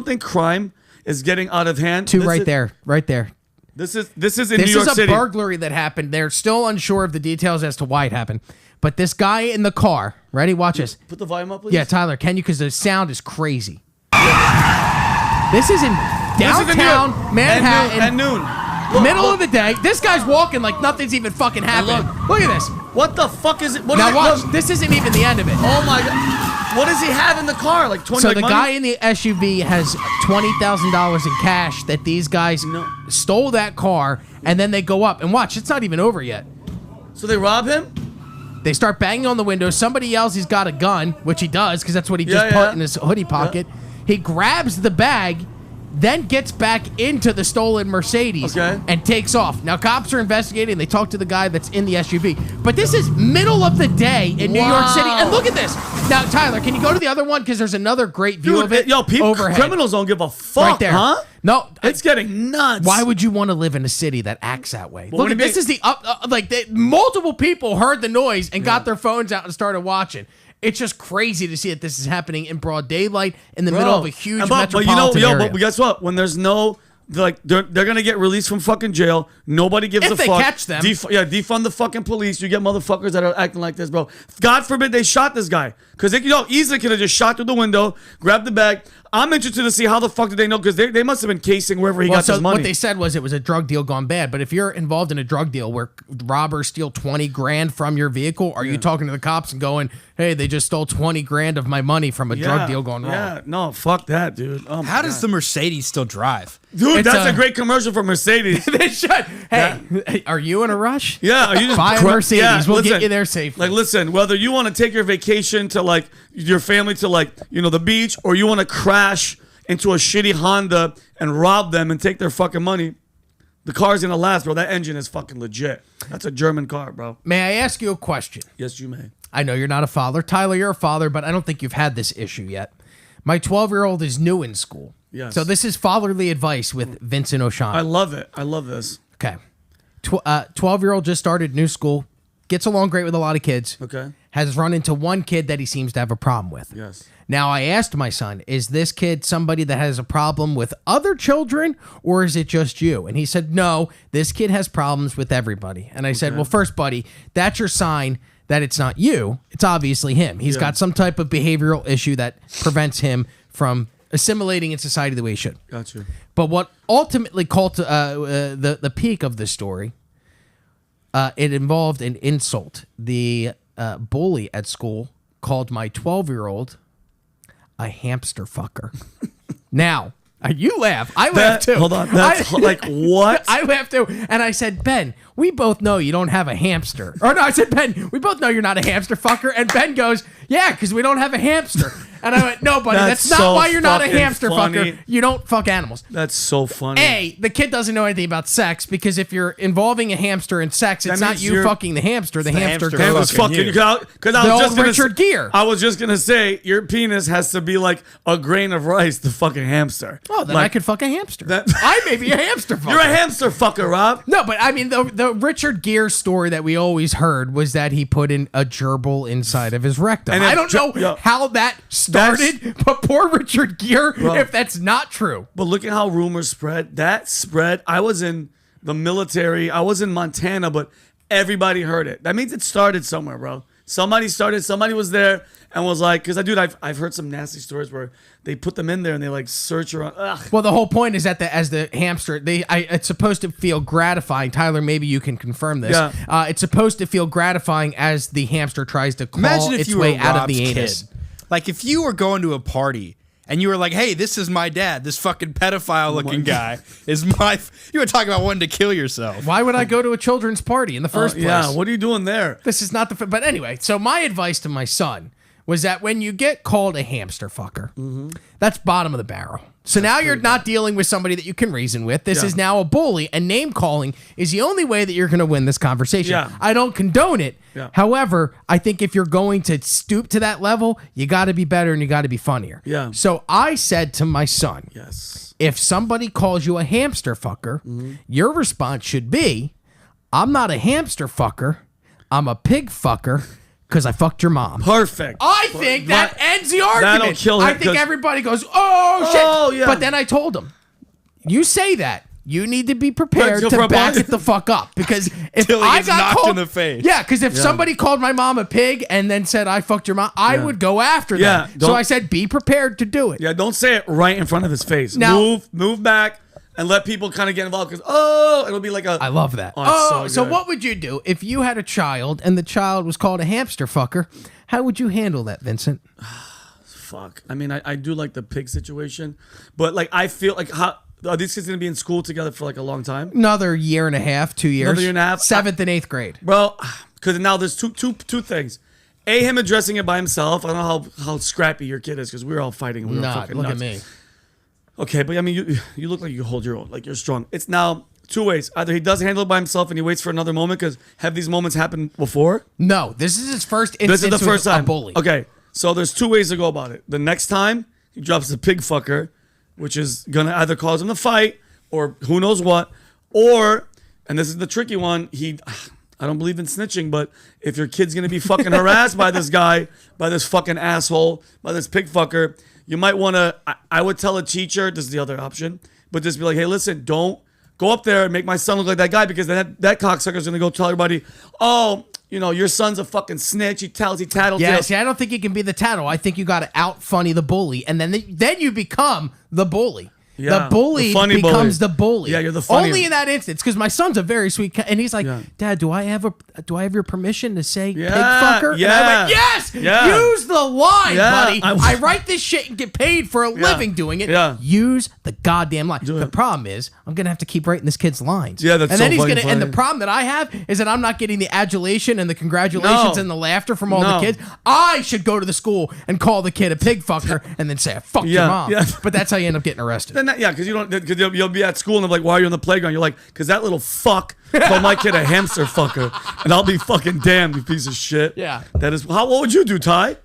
think crime is getting out of hand, 2 right there. This is in New York City. This is a burglary that happened. They're still unsure of the details as to why it happened. But this guy in the car, ready? Watch this. Put the volume up, please. Yeah, Tyler, can you? Because the sound is crazy. This is in downtown Manhattan. At noon. Middle of the day. This guy's walking like nothing's even fucking happening. Look at this. What the fuck is it? Now watch. This isn't even the end of it. Oh my God. What does he have in the car? Like 20. So the guy in the SUV has $20,000 in cash that these guys stole that car, and then they go up and watch. It's not even over yet. So they rob him. They start banging on the window. Somebody yells he's got a gun, which he does because that's what he just put in his hoodie pocket. Yeah. He grabs the bag, then gets back into the stolen Mercedes and takes off. Now, cops are investigating. They talk to the guy that's in the SUV. But this is middle of the day in New York City. And look at this. Now, Tyler, can you go to the other one? Because there's another great view of it. Yo, criminals don't give a fuck, right there. Huh? No, it's getting nuts. Why would you want to live in a city that acts that way? Look at this. Is the multiple people heard the noise and got their phones out and started watching. It's just crazy to see that this is happening in broad daylight in the middle of a huge metropolitan but area. but guess what? When there's no, like, they're gonna get released from fucking jail. Nobody gives If a they fuck. catch them. Defund the fucking police. You get motherfuckers that are acting like this, bro. God forbid they shot this guy, because they, easily could have just shot through the window, grabbed the bag. I'm interested to see how the fuck did they know, because they must have been casing wherever he got so his money. what they said was it was a drug deal gone bad. But if you're involved in a drug deal where robbers steal 20 grand from your vehicle, are you talking to the cops and going, hey, they just stole 20 grand of my money from a drug deal gone wrong? Yeah, no, fuck that, dude. Oh my How does God. the Mercedes still drive? Dude, It's that's a great commercial for Mercedes. They should. Hey, are you in a rush? Yeah, are you just Buy a Mercedes. We'll get you there safely. Like, listen, whether you want to take your vacation to, like, your family to, like, the beach, or you want to crash into a shitty Honda and rob them and take their fucking money, the car's gonna last, bro. That engine is fucking legit. That's a German car, bro. May I ask you a question? Yes, you may. I know you're not a father. Tyler, you're a father, but I don't think you've had this issue yet. My 12-year-old is new in school. Yes. So this is fatherly advice with Vincent Oshana. I love it. I love this. Okay. 12-year-old just started new school, gets along great with a lot of kids. Okay. Has run into one kid that he seems to have a problem with. Yes. Now, I asked my son, is this kid somebody that has a problem with other children, or is it just you? And he said, no, this kid has problems with everybody. And I said, well, first, buddy, that's your sign that it's not you. It's obviously him. He's got some type of behavioral issue that prevents him from assimilating in society the way he should. Got you. But what ultimately called to the peak of this story, it involved an insult. The bully at school called my 12-year-old a hamster fucker. Now, you laugh. I laugh too. Hold on. That's like, what? I laughed too. And I said, Ben, we both know you don't have a hamster. Or no, I said, Ben, we both know you're not a hamster fucker. And Ben goes, yeah, because we don't have a hamster. And I went, no, buddy, that's not so why you're not a fucking hamster funny. fucker. You don't fuck animals. That's so funny. A, the kid doesn't know anything about sex, because if you're involving a hamster in sex, it's not means you you're- fucking the hamster. The hamster hamster It goes. was fucking fucking, you. because I The was old just gonna Richard Gere. I was just gonna say your penis has to be like a grain of rice to fucking hamster. Oh, then like, I could fuck a hamster. That- I may be a hamster fucker. You're a hamster fucker, Rob. No, but I mean, the Richard Gere story that we always heard was that he put in a gerbil inside of his rectum. And I don't know how that started, but poor Richard Gere, if that's not true. But look at how rumors spread. That spread. I was in the military. I was in Montana, but everybody heard it. That means it started somewhere, bro. Somebody started. Somebody was there and was like, because I've heard some nasty stories where they put them in there and they like search around. Ugh. Well, the whole point is that as the hamster, it's supposed to feel gratifying. Tyler, maybe you can confirm this. Yeah. It's supposed to feel gratifying as the hamster tries to claw Imagine if its you were way out of Rob's the kid. anus. Like, if you were going to a party and you were like, hey, this is my dad, this fucking pedophile looking guy is my... You were talking about wanting to kill yourself. Why would I go to a children's party in the first place? Yeah, what are you doing there? This is not the... But anyway, so my advice to my son was that when you get called a hamster fucker, that's bottom of the barrel. So now you're not dealing with somebody that you can reason with. This is now a bully, and name calling is the only way that you're going to win this conversation. Yeah. I don't condone it. Yeah. However, I think if you're going to stoop to that level, you got to be better and you got to be funnier. Yeah. So I said to my son, Yes. if somebody calls you a hamster fucker, your response should be, I'm not a hamster fucker, I'm a pig fucker, because I fucked your mom. Perfect. I think that But ends the argument. that'll kill him, I think 'cause- everybody goes, oh, shit. Oh, yeah. But then I told him, you say that. You need to be prepared But to for back a- it the fuck up. Because if Till he I gets got knocked called in the face. Yeah, because if somebody called my mom a pig and then said I fucked your mom, I would go after Yeah, them. So don't- I said, be prepared to do it. Yeah, don't say it right in front of his face. Now- move back, and let people kind of get involved. Because it'll be like a. I love that. Oh, it's so so good. what would you do if you had a child and the child was called a hamster fucker? How would you handle that, Vincent? Fuck. I mean, I do like the pig situation, but like I feel like how are these kids gonna be in school together for like a long time, Another year and a half, 2 years. Another year and a half? 7th and 8th grade. bro? Because now there's two things. A, him addressing it by himself. I don't know how scrappy your kid is because we were all fighting. And we were Nah, fucking look nuts. at me. Okay, but I mean, you look like you hold your own. Like you're strong. It's now two ways. Either he does handle it by himself and he waits for another moment because have these moments happened before? No, this is his first This instance is the first with time. a bully. Okay, so there's two ways to go about it. The next time he drops the pig fucker, which is gonna either cause him to fight or who knows what, or and this is the tricky one. I don't believe in snitching, but if your kid's gonna be fucking harassed by this guy, by this fucking asshole, by this pig fucker, you might wanna. I would tell a teacher. This is the other option, but just be like, hey, listen, don't go up there and make my son look like that guy, because then that cocksucker's gonna go tell everybody, oh, you know, your son's a fucking snitch. He tattles. Yeah, see, I don't think you can be the tattle. I think you got to out funny the bully, and then you become the bully. Yeah, the bully funny becomes bully. the bully. Yeah, you're the funny. Only in that instance, because my son's a very sweet, and he's like, Yeah. Dad, do I have your permission to say Yeah, pig fucker? yeah. And I went, yes, Yeah. use the line, Yeah, buddy. I- I write this shit and get paid for a living doing it. Yeah. Use the goddamn line. Do The it. problem is, I'm gonna have to keep writing this kid's lines. Yeah, that's and so then he's fucking gonna. And the funny. problem that I have is that I'm not getting the adulation and the congratulations No. and the laughter from all No. the kids. I should go to the school and call the kid a pig fucker and then say I fucked your Yeah, mom. yeah. But that's how you end up getting arrested. Then that, yeah, because you'll be at school and they're like, why are you on the playground? You're like, because that little fuck called my kid a hamster fucker, and I'll be fucking damned, you piece of shit. Yeah. That is. What would you do, Ty?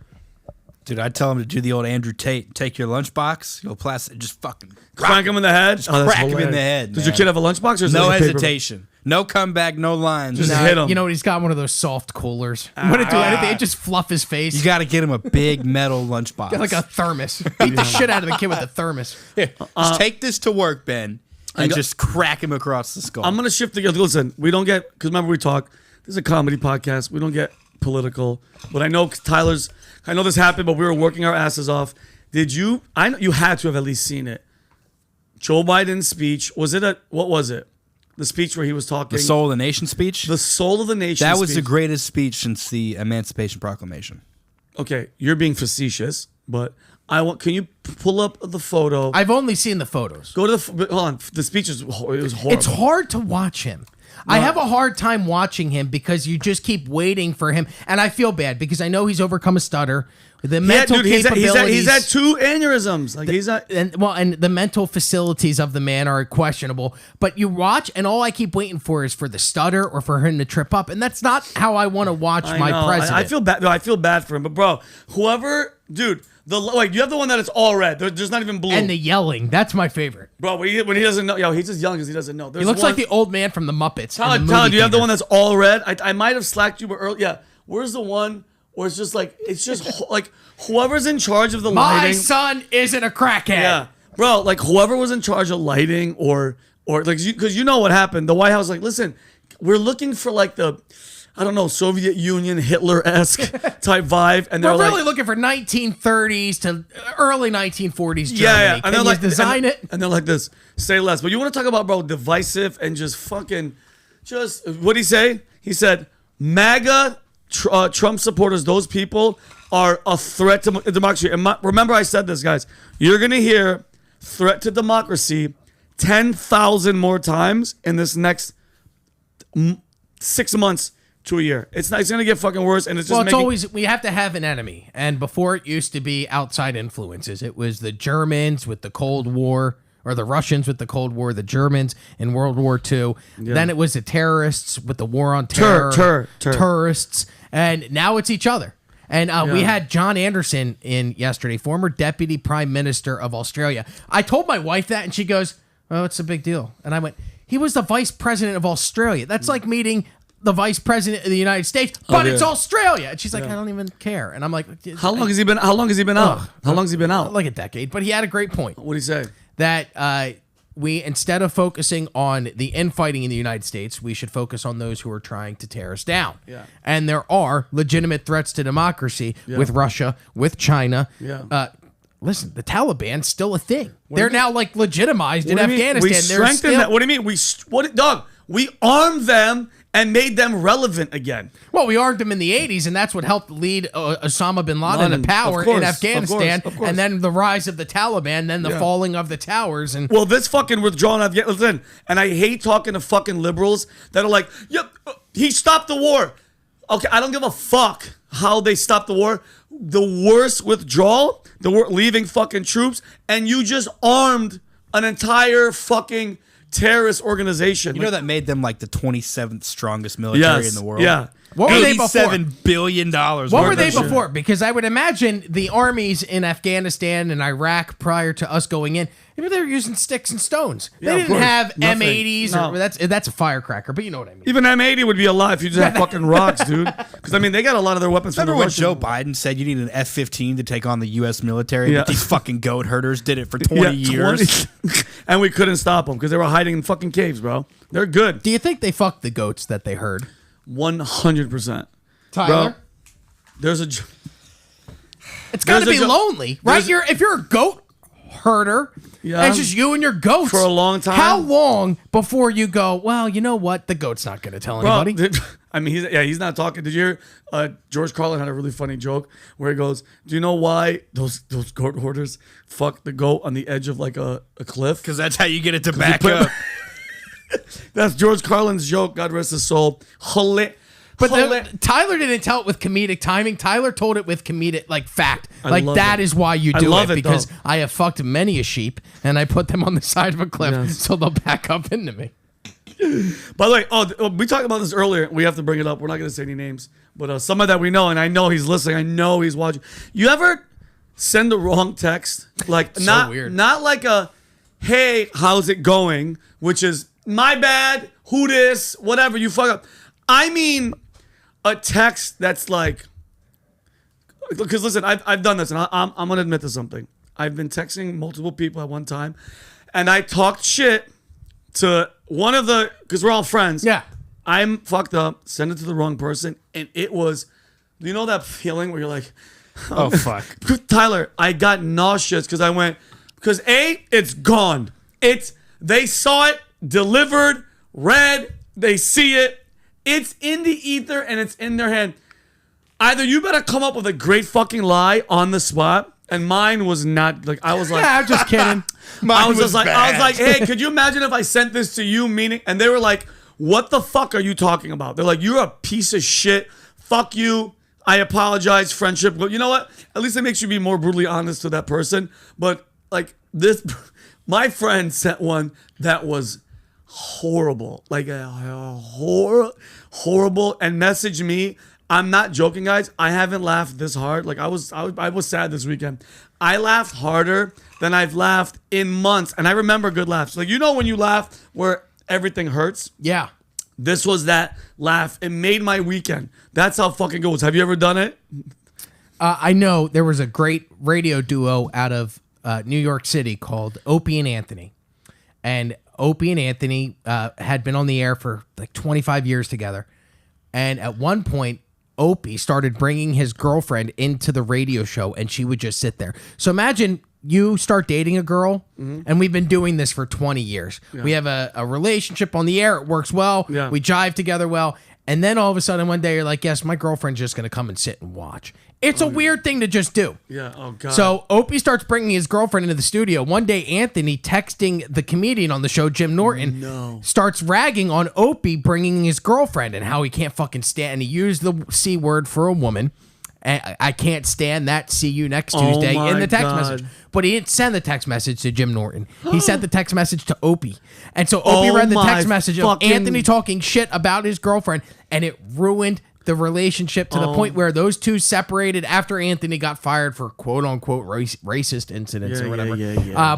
Dude, I'd tell him to do the old Andrew Tate. Take your lunchbox, you'll plastic, just fucking Crank him in the head. Oh, that's crack him in hilarious. the head, Does your man. kid have a lunchbox or is no it like a paper- hesitation, no comeback, no lines. Just Just hit him. You know what? He's got one of those soft coolers. Wouldn't do anything. It just fluff his face. you got to get him a big metal lunchbox. like a thermos. Beat the shit out of the kid with the thermos. Just take this to work, Ben, and got- just crack him across the skull. I'm gonna shift the. Listen, we don't get, because remember we talk. This is a comedy podcast. We don't get political, but I know Tyler's. I know this happened, but we were working our asses off. Did you? I know you had to have at least seen it. Joe Biden's speech. Was it what was it? The speech where he was talking. the Soul of the Nation speech. The soul of the nation. That was the speech. greatest speech since the Emancipation Proclamation. Okay, you're being facetious, but I want. Can you pull up the photo? I've only seen the photos. Go to the. Hold on. The speech was. It was horrible. It's hard to watch him. I have a hard time watching him because you just keep waiting for him, and I feel bad because I know he's overcome a stutter. The mental capabilities. He's had 2 aneurysms. Like he's at. and the mental facilities of the man are questionable. But you watch, and all I keep waiting for is for the stutter or for him to trip up, and that's not how I want to watch I my know. president. I feel bad. No, I feel bad for him. But bro, whoever, dude, wait, you have the one that is all red. There's not even blue. and the yelling. That's my favorite. Bro, when he doesn't know, yo, he's just young because he doesn't know. He looks like the old man from the Muppets. in the movie Tyler, do you have the theater. one that's all red? I might have slacked you, but early. Yeah, where's the one where it's just like like whoever's in charge of the My lighting. son isn't a crackhead. Yeah, bro, like whoever was in charge of lighting or like because you know what happened. The White House like, listen, we're looking for like the, I don't know, Soviet Union Hitler-esque type vibe, and they're We're like, really looking for 1930s to early 1940s Germany. yeah, Can you design it? and they're like this, say less. But you want to talk about, bro, divisive and just fucking, just what'd he say? He said, MAGA Trump supporters, those people are a threat to democracy. And remember, I said this, guys. You're gonna hear threat to democracy 10,000 more times in this next 6 months to a year. It's gonna get fucking worse, and it's just Well, it's making, always, we have to have an enemy. And before it used to be outside influences. It was the Germans with the Cold War, or the Russians with the Cold War, the Germans in World War II. Then it was the terrorists with the war on terror. Terrorists. And now it's each other. And we had John Anderson in yesterday, former Deputy Prime Minister of Australia. I told my wife that, and she goes, oh, it's a big deal. And I went, he was the Vice President of Australia. That's like meeting the Vice President of the United States, but it's Australia. And she's like, I don't even care. And I'm like, how long has he been out? How long has he been out? Like a decade. But he had a great point. What did he say? That we, instead of focusing on the infighting in the United States, we should focus on those who are trying to tear us down. Yeah. And there are legitimate threats to democracy with Russia, with China. Yeah. Listen, the Taliban's still a thing. They're now like legitimized in Afghanistan. We They're strengthened still, that. What do you mean? Dog, we armed them and made them relevant again. Well, we armed them in the 80s, and that's what helped lead Osama bin Laden to power in Afghanistan, of course. and then the rise of the Taliban, then the falling of the towers. And Well, this fucking withdrawal in Afghanistan, and I hate talking to fucking liberals that are like, yep, he stopped the war. Okay, I don't give a fuck how they stopped the war. The worst withdrawal, leaving fucking troops, and you just armed an entire fucking terrorist organization. You know that made them like the 27th strongest military in the world. Yeah. What were they before? $87 billion. What were they before? Because I would imagine the armies in Afghanistan and Iraq prior to us going in, maybe they were using sticks and stones. They didn't have M80s. No. Or that's a firecracker, but you know what I mean. Even M80 would be a lie if you just had fucking rocks, dude. Because I mean, they got a lot of their weapons from the Remember when Russian. Joe Biden said you need an F-15 to take on the U.S. military? Yeah. But these fucking goat herders did it for 20 years. 20 and we couldn't stop them because they were hiding in fucking caves, bro. They're good. Do you think they fucked the goats that they herd? 100%. Tyler? Bro, there's a... It's got to There's be a jo- lonely, right? If you're a goat herder, Yeah. and it's just you and your goats. For a long time. How long before you go, well, you know what? The goat's not going to tell anybody. I mean, he's not talking. Did you hear George Carlin had a really funny joke where he goes, do you know why those goat hoarders fuck the goat on the edge of like a cliff? Because that's how you get it to back up. That's George Carlin's joke. God rest his soul. But Tyler didn't tell it with comedic timing. Tyler told it with comedic, like, fact. Like, love that it. is why you I do love it, it, because though. I have fucked many a sheep, and I put them on the side of a cliff Yes. so they'll back up into me. By the way, we talked about this earlier. We have to bring it up. We're not going to say any names, but someone that we know, and I know he's listening. I know he's watching. You ever send the wrong text? Like So weird. Not like a, hey, how's it going? Which is my bad. Who this? Whatever. You fuck up. I mean, a text that's like, because listen, I've done this, and I'm going to admit to something. I've been texting multiple people at one time, and I talked shit to one of the, because we're all friends. Yeah. I'm fucked up, send it to the wrong person, and it was, you know that feeling where you're like, Oh, fuck. Tyler, I got nauseous because I went, because A, it's gone. They saw it, delivered, read, they see it, it's in the ether and it's in their hand. Either you better come up with a great fucking lie on the spot, and mine was not, like, I was like, Yeah, I'm just kidding. I was like, hey, could you imagine if I sent this to you? Meaning, and they were like, what the fuck are you talking about? They're like, you're a piece of shit. Fuck you. I apologize. Friendship. But you know what? At least it makes you be more brutally honest to that person. But like this, my friend sent one that was horrible, like a horrible, and messaged me. I'm not joking, guys. I haven't laughed this hard. Like I was sad this weekend. I laughed harder than I've laughed in months, and I remember good laughs. Like, you know when you laugh where everything hurts? Yeah. This was that laugh. It made my weekend. That's how fucking it goes. Have you ever done it? I know there was a great radio duo out of New York City called Opie and Anthony. And Opie and Anthony had been on the air for like 25 years together. And at one point, Opie started bringing his girlfriend into the radio show, and she would just sit there. So imagine you start dating a girl, and we've been doing this for 20 years. Yeah. We have a relationship on the air. It works well. Yeah. We jive together well. And then all of a sudden one day you're like, yes, my girlfriend's just going to come and sit and watch. It's a weird thing to just do. Yeah. Oh, God. So Opie starts bringing his girlfriend into the studio. One day, Anthony, texting the comedian on the show, Jim Norton, starts ragging on Opie bringing his girlfriend and how he can't fucking stand. And he used the C word for a woman. I can't stand that. See you next Tuesday in the text message. But he didn't send the text message to Jim Norton. He sent the text message to Opie. And so Opie read the text message of Anthony talking shit about his girlfriend, and it ruined the relationship to the point where those two separated after Anthony got fired for quote unquote racist incidents or whatever.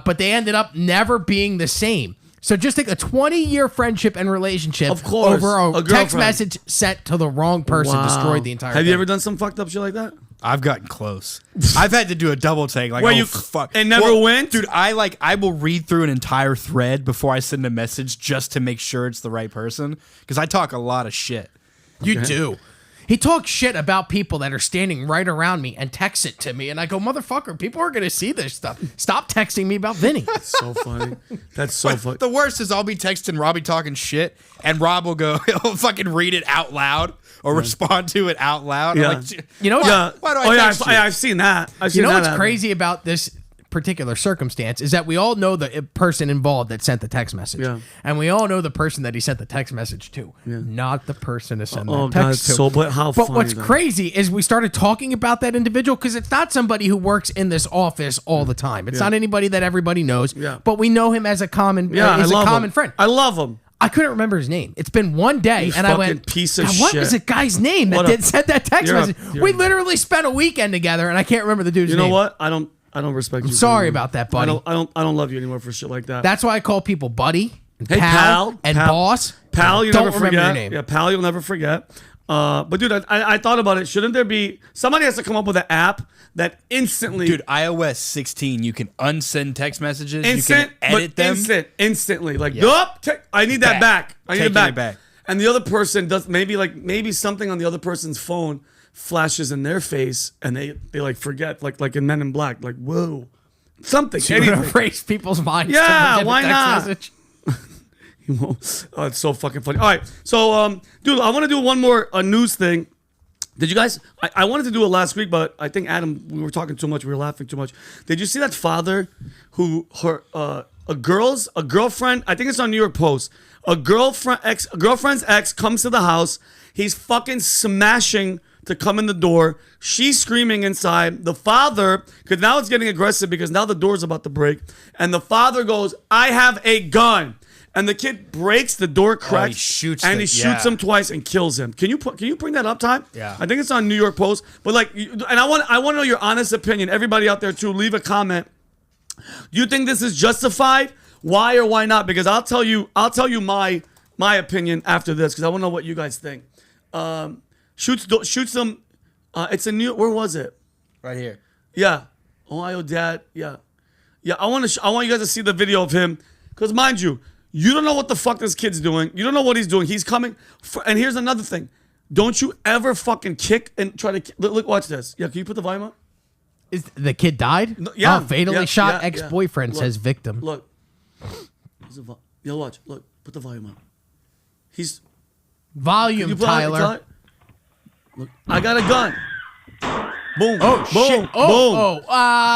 But they ended up never being the same. So just take a 20-year friendship and relationship over a text message sent to the wrong person, destroyed the entire thing. Have you ever done some fucked up shit like that? I've gotten close. I've had to do a double take. Like, Where oh, you fuck. and never went? Dude, I will read through an entire thread before I send a message just to make sure it's the right person. Because I talk a lot of shit. You do. He talks shit about people that are standing right around me and texts it to me. And I go, motherfucker, people are going to see this stuff. Stop texting me about Vinny. That's so funny. That's so funny. The worst is I'll be texting Robbie talking shit, and Rob will go, he'll fucking read it out loud or respond to it out loud. Yeah. I'm like, You know what? Yeah. Why do I text you? I've seen that. I've seen You know that what's happen. crazy about this particular circumstance is that we all know the person involved that sent the text message. Yeah. And we all know the person that he sent the text message to. Not the person to send Oh, that God, text to. so but how But funny what's though. crazy is we started talking about that individual because it's not somebody who works in this office all the time. It's not anybody that everybody knows. Yeah. But we know him as a common Yeah, he's I love a common him. friend. I love him. I couldn't remember his name. It's been one day, You and I fucking went, piece of "God, what shit." was the guy's name What that a- sent that text You're a- message?" you're We a- literally spent a weekend together, and I can't remember the dude's You name. know what? I don't respect you. for sorry you. about that, buddy. I don't love you anymore for shit like that. That's why I call people buddy, and Hey, pal, and pal. boss. Pal, you Don't never remember forget. your name. Yeah, pal, you'll never forget. But dude, I thought about it. Shouldn't there be somebody has to come up with an app that instantly, Dude, iOS 16, you can unsend text messages. instant, you can edit but them. instantly, like, Yeah. nope, I need that back. I need Taking it back. it back. And the other person does maybe something on the other person's phone flashes in their face, and they like forget, like in Men in Black, like whoa, something. You're gonna anything. erase people's minds. to Yeah, forget a why text not? message? You won't. Oh, it's so fucking funny. All right, so dude, I want to do one more news thing. Did you guys? I wanted to do it last week, but I think Adam, we were talking too much. We were laughing too much. Did you see that father who a girlfriend? I think it's on New York Post. A girlfriend's ex comes to the house. He's fucking smashing to come in the door. She's screaming inside. The father, because now it's getting aggressive because now the door's about to break, and the father goes, "I have a gun." And the kid breaks the door, cracks, shoots and the- he shoots yeah. him twice and kills him. Can you bring that up, Ty? Yeah. I think it's on New York Post. But like, and I want to know your honest opinion. Everybody out there too, leave a comment. Do you think this is justified? Why or why not? Because I'll tell you my opinion after this because I want to know what you guys think. Shoots them. It's a New. Where was it? Right here. Yeah, Ohio dad. Yeah. I want you guys to see the video of him because mind you. You don't know what the fuck this kid's doing. You don't know what he's doing. He's coming. And here's another thing. Don't you ever fucking kick and try to... Look, watch this. Yeah, can you put the volume up? Is the kid died? yeah, Fatally yeah, shot yeah, ex-boyfriend, yeah. says victim. Look. Yeah, watch. Look, put the volume up. He's... Volume, You put Tyler. Look, I got a gun. Boom. Oh, boom, shit. Boom. Oh,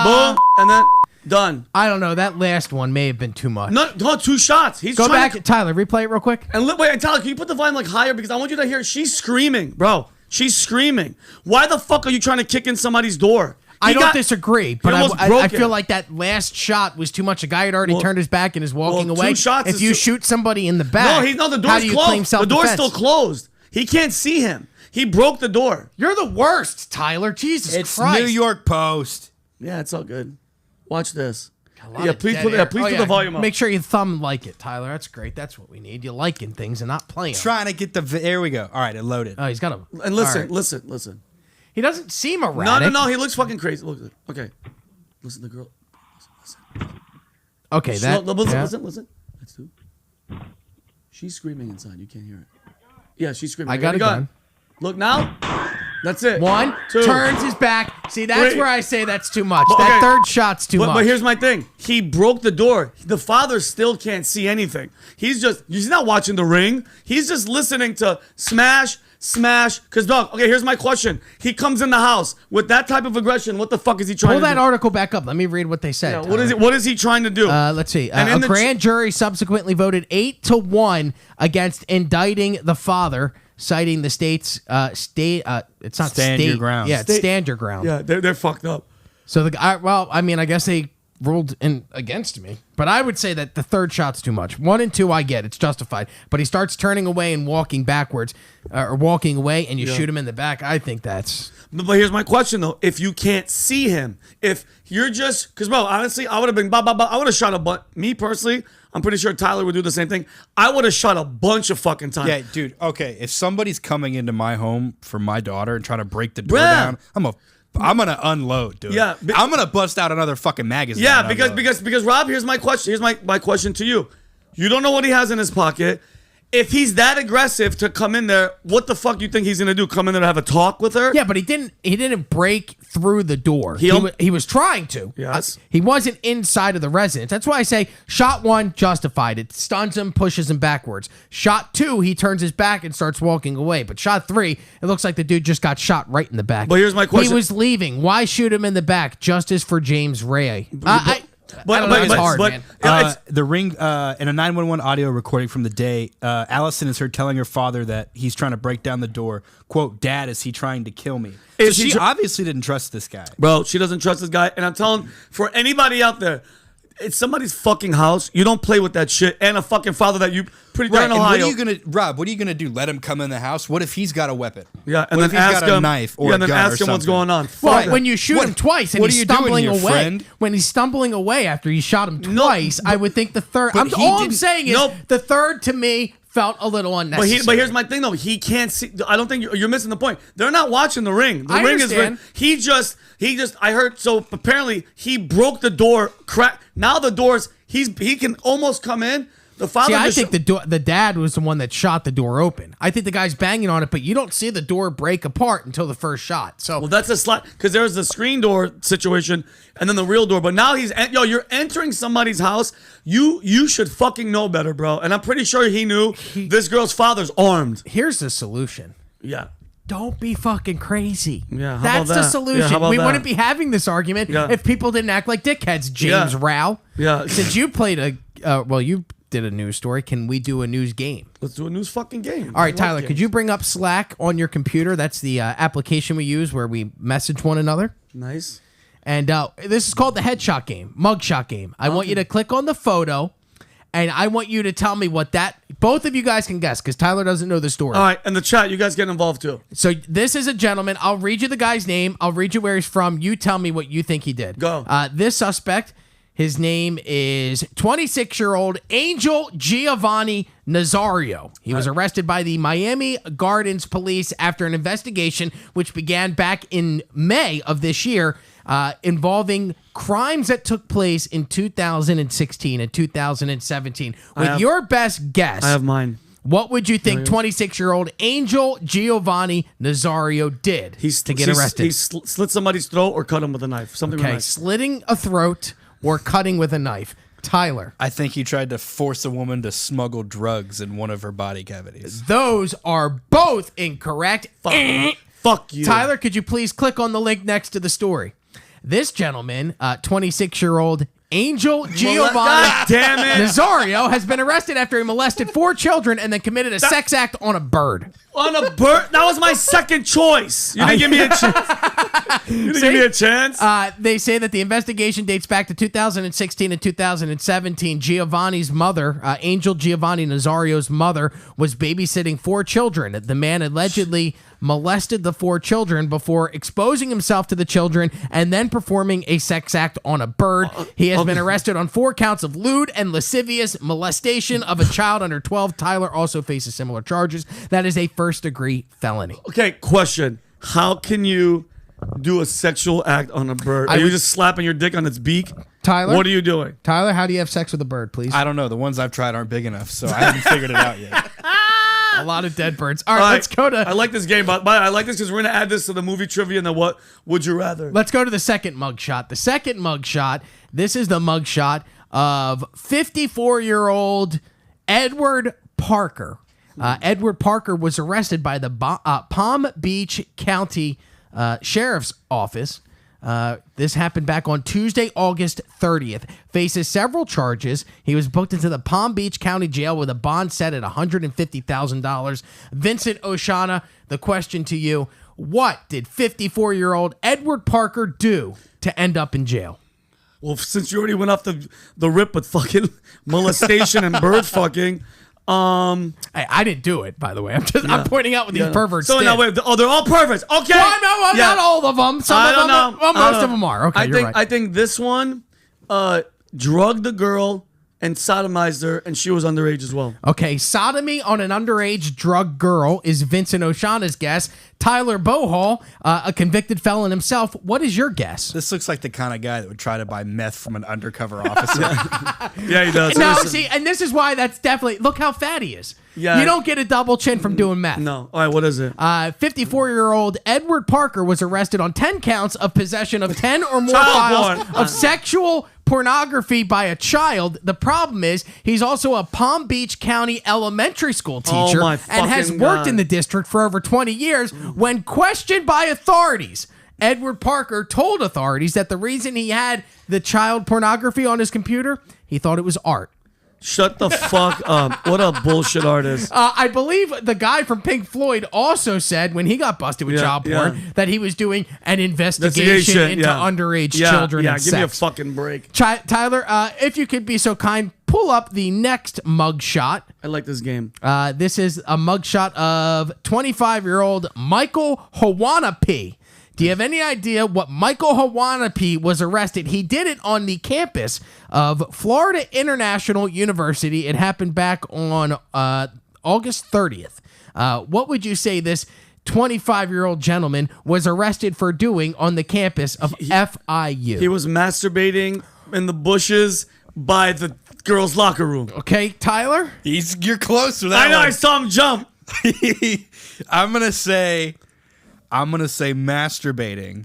Boom. And then done. I don't know. That last one may have been too much. No, 2 shots. He's Go trying back, Tyler. Replay it real quick. And wait, and Tyler, can you put the volume like higher because I want you to hear? She's screaming, bro. She's screaming. Why the fuck are you trying to kick in somebody's door? I don't disagree, but almost I broke feel it. like that last shot was too much. A guy had already turned his back and is walking well, away. 2 shots If is you too- shoot somebody in the back, the how door's do you claim closed. The door's self-defense? still closed. He can't see him. He broke the door. You're the worst, Tyler. Jesus It's Christ. New York Post. Yeah, it's all good. Watch this. A lot Yeah, of please dead put air. the volume up. Make sure you thumb like it, Tyler. That's great. That's what we need. You liking things and not playing. Trying to get the... There we go. All right, it loaded. Oh, he's got a. And listen, all right. listen. He doesn't seem erratic. No. He looks fucking crazy. Look. Okay. Listen, the girl. Okay, that. Listen. That's 2. She's screaming inside. You can't hear it. Yeah, she's screaming. I got a gun. Look now. That's it. 1, 2. turns his back. See, that's 3. where I say that's too much. But, That okay. third shot's too much. But here's my thing. He broke the door. The father still can't see anything. He's not watching The Ring. He's just listening to smash. Because, dog, okay, here's my question. He comes in the house with that type of aggression. What the fuck is he trying Pull to that do? article back up. Let me read what they said. Yeah, what is it? What is he trying to do? Let's see. And A in the grand jury subsequently voted 8-1 against indicting the father, citing the state's it's not Stand state. your ground. Yeah, it's stand your ground. Yeah, they're fucked up. So the guy. Well, I mean, I guess they ruled in against me, but I would say that the third shot's too much. 1 and 2, I get it's justified, but he starts turning away and walking backwards, or walking away, and you shoot him in the back. I think that's. But here's my question though: if you can't see him, if you're just because, bro, honestly, I would have been I would have shot a bunch. Me personally, I'm pretty sure Tyler would do the same thing. I would have shot a bunch of fucking times. Yeah, dude. Okay, if somebody's coming into my home for my daughter and trying to break the door Yeah. down, I'm gonna unload, dude. Yeah, I'm gonna bust out another fucking magazine. Yeah, and unload. because Rob, here's my question. Here's my question to you. You don't know what he has in his pocket. If he's that aggressive to come in there, what the fuck do you think he's gonna do? Come in there to have a talk with her? Yeah, but he didn't break through the door. He was trying to. Yes. He wasn't inside of the residence. That's why I say shot 1 justified. It stuns him, pushes him backwards. Shot 2, he turns his back and starts walking away. But shot 3, it looks like the dude just got shot right in the back. But here's my question. He was leaving. Why shoot him in the back? Justice for James Ray. I don't know. It's hard, man. The Ring, in a 911 audio recording from the day, Allison is heard telling her father that he's trying to break down the door. Quote, "Dad, is he trying to kill me?" So she obviously didn't trust this guy. Bro, she doesn't trust this guy. And I'm telling for anybody out there, it's somebody's fucking house. You don't play with that shit. And a fucking father that you pretty Right, in and Ohio. what are you gonna, Rob? What are you gonna do? Let him come in the house? What if he's got a weapon? Yeah, and What then if he's ask got a him knife or yeah, a and then gun ask or him what's something? going on. Well, Fuck when it. you shoot What- him twice and what he's are you doing stumbling here, away, friend? when he's stumbling away after you shot him twice, I would think the third. But he All I'm didn't- saying is Nope. the third to me felt a little unnecessary. But here's my thing though. He can't see. I don't think you're missing the point. They're not watching the ring. The I ring understand. is. He just. I heard. So apparently he broke the door. Crack. Now the doors. He can almost come in. The father. See, I just- think the dad was the one that shot the door open. I think the guy's banging on it, but you don't see the door break apart until the first shot. So Well, that's a slot because there's the screen door situation and then the real door. But now you're entering somebody's house. You should fucking know better, bro. And I'm pretty sure he knew this girl's father's armed. here's the solution. Yeah. Don't be fucking crazy. Yeah, how That's about the that? solution. Yeah, how about we that? wouldn't be having this argument Yeah. if people didn't act like dickheads, James Yeah. Rao. Yeah. Since you played you did a news story, can we do a news game? Let's do a news fucking game. All right, Tyler, could you bring up Slack on your computer? That's the application we use where we message one another. Nice. And this is called the headshot game, mugshot game. I want you to click on the photo, and I want you to tell me what that. Both of you guys can guess because Tyler doesn't know the story. All right, in the chat, you guys get involved too. So this is a gentleman. I'll read you the guy's name. I'll read you where he's from. You tell me what you think he did. Go. This suspect, his name is 26-year-old Angel Giovanni Nazario. He was arrested by the Miami Gardens police after an investigation which began back in May of this year involving crimes that took place in 2016 and 2017. With your best guess, I have mine. what would you think 26-year-old Angel Giovanni Nazario did to get arrested? He slit somebody's throat or cut him with a knife. Something with a Okay, knife. slitting a throat or cutting with a knife. Tyler. I think he tried to force a woman to smuggle drugs in one of her body cavities. Those are both incorrect. Fuck you. Tyler, could you please click on the link next to the story? This gentleman, 26-year-old Angel Giovanni God damn it. Nazario, has been arrested after he molested 4 children and then committed a sex act on a bird. On a bird? That was my second choice. You didn't give me a chance. You didn't give me a chance? They say that the investigation dates back to 2016 and 2017. Giovanni's mother, Angel Giovanni Nazario's mother, was babysitting 4 children. The man allegedly molested the 4 children before exposing himself to the children and then performing a sex act on a bird. He has been arrested on 4 counts of lewd and lascivious molestation of a child under 12. Tyler also faces similar charges. That is a first-degree felony. Okay, question. How can you do a sexual act on a bird? Are you just slapping your dick on its beak? Tyler? What are you doing? Tyler, how do you have sex with a bird, please? I don't know. The ones I've tried aren't big enough, so I haven't figured it out yet. A lot of dead birds. All right, let's go to... I like this game, but I like this because we're going to add this to the movie trivia and the what would you rather. Let's go to the second mugshot. The second mugshot, this is the mugshot of 54-year-old Edward Parker. Edward Parker was arrested by the Palm Beach County Sheriff's Office. This happened back on Tuesday, August 30th. Faces several charges. He was booked into the Palm Beach County Jail with a bond set at $150,000. Vincent Oshana, the question to you, what did 54-year-old Edward Parker do to end up in jail? Well, since you already went off the rip with fucking molestation and bird fucking, I didn't do it, by the way. I'm pointing out what these perverts So did. now wait, they're all perverts. Okay. Well, no, not all of them. Some I of don't them. know. Well, I don't most of know. them are. Okay, you're right. I think this one drugged the girl and sodomized her, and she was underage as well. Okay, sodomy on an underage drug girl is Vincent Oshana's guess. Tyler Bohall, a convicted felon himself, what is your guess? This looks like the kind of guy that would try to buy meth from an undercover officer. Yeah, he does. No, Listen. see, and this is why that's definitely, look how fat he is. Yeah. You don't get a double chin from doing meth. No. All right, what is it? 54-year-old Edward Parker was arrested on 10 counts of possession of 10 or more Child files porn. of sexual pornography by a child. The problem is he's also a Palm Beach County elementary school teacher my and has fucking worked God. in the district for over 20 years. When questioned by authorities, Edward Parker told authorities that the reason he had the child pornography on his computer, he thought it was art. Shut the fuck up. What a bullshit artist. I believe the guy from Pink Floyd also said when he got busted with child porn that he was doing an investigation into underage children and give sex. me a fucking break. Tyler, if you could be so kind, pull up the next mugshot. I like this game. This is a mugshot of 25-year-old Michael Hawanapi. Do you have any idea what Michael Hawanapi was arrested? He did it on the campus of Florida International University. It happened back on August 30th. What would you say this 25-year-old gentleman was arrested for doing on the campus of FIU? He was masturbating in the bushes by the girls' locker room. Okay, Tyler? You're close to that. I know, one. I saw him jump. I'm gonna say masturbating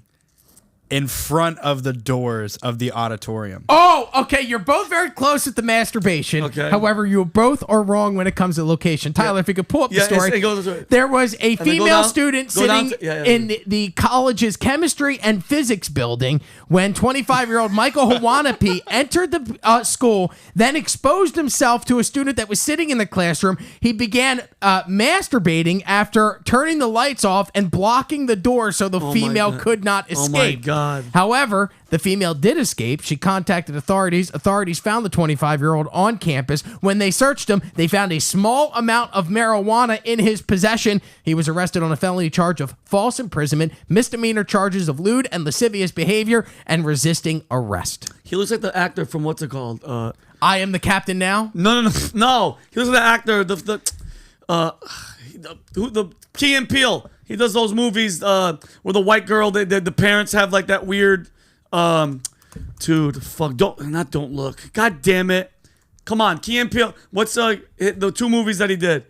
in front of the doors of the auditorium. Oh, okay. You're both very close at the masturbation. Okay. However, you both are wrong when it comes to location. Tyler, if you could pull up the story. There was a female student sitting in the college's chemistry and physics building when 25-year-old Michael Hawanapi entered the school, then exposed himself to a student that was sitting in the classroom. He began masturbating after turning the lights off and blocking the door so the female could not escape. Oh my God. However, the female did escape. She contacted authorities. Authorities found the 25-year-old on campus. When they searched him, they found a small amount of marijuana in his possession. He was arrested on a felony charge of false imprisonment, misdemeanor charges of lewd and lascivious behavior, and resisting arrest. He looks like the actor from what's it called? I Am the Captain Now? No. He looks like the actor, the Key and Peele. He does those movies where the white girl, the parents have like that weird, dude, fuck, don't look. God damn it. Come on, Key and Peele. What's the two movies that he did?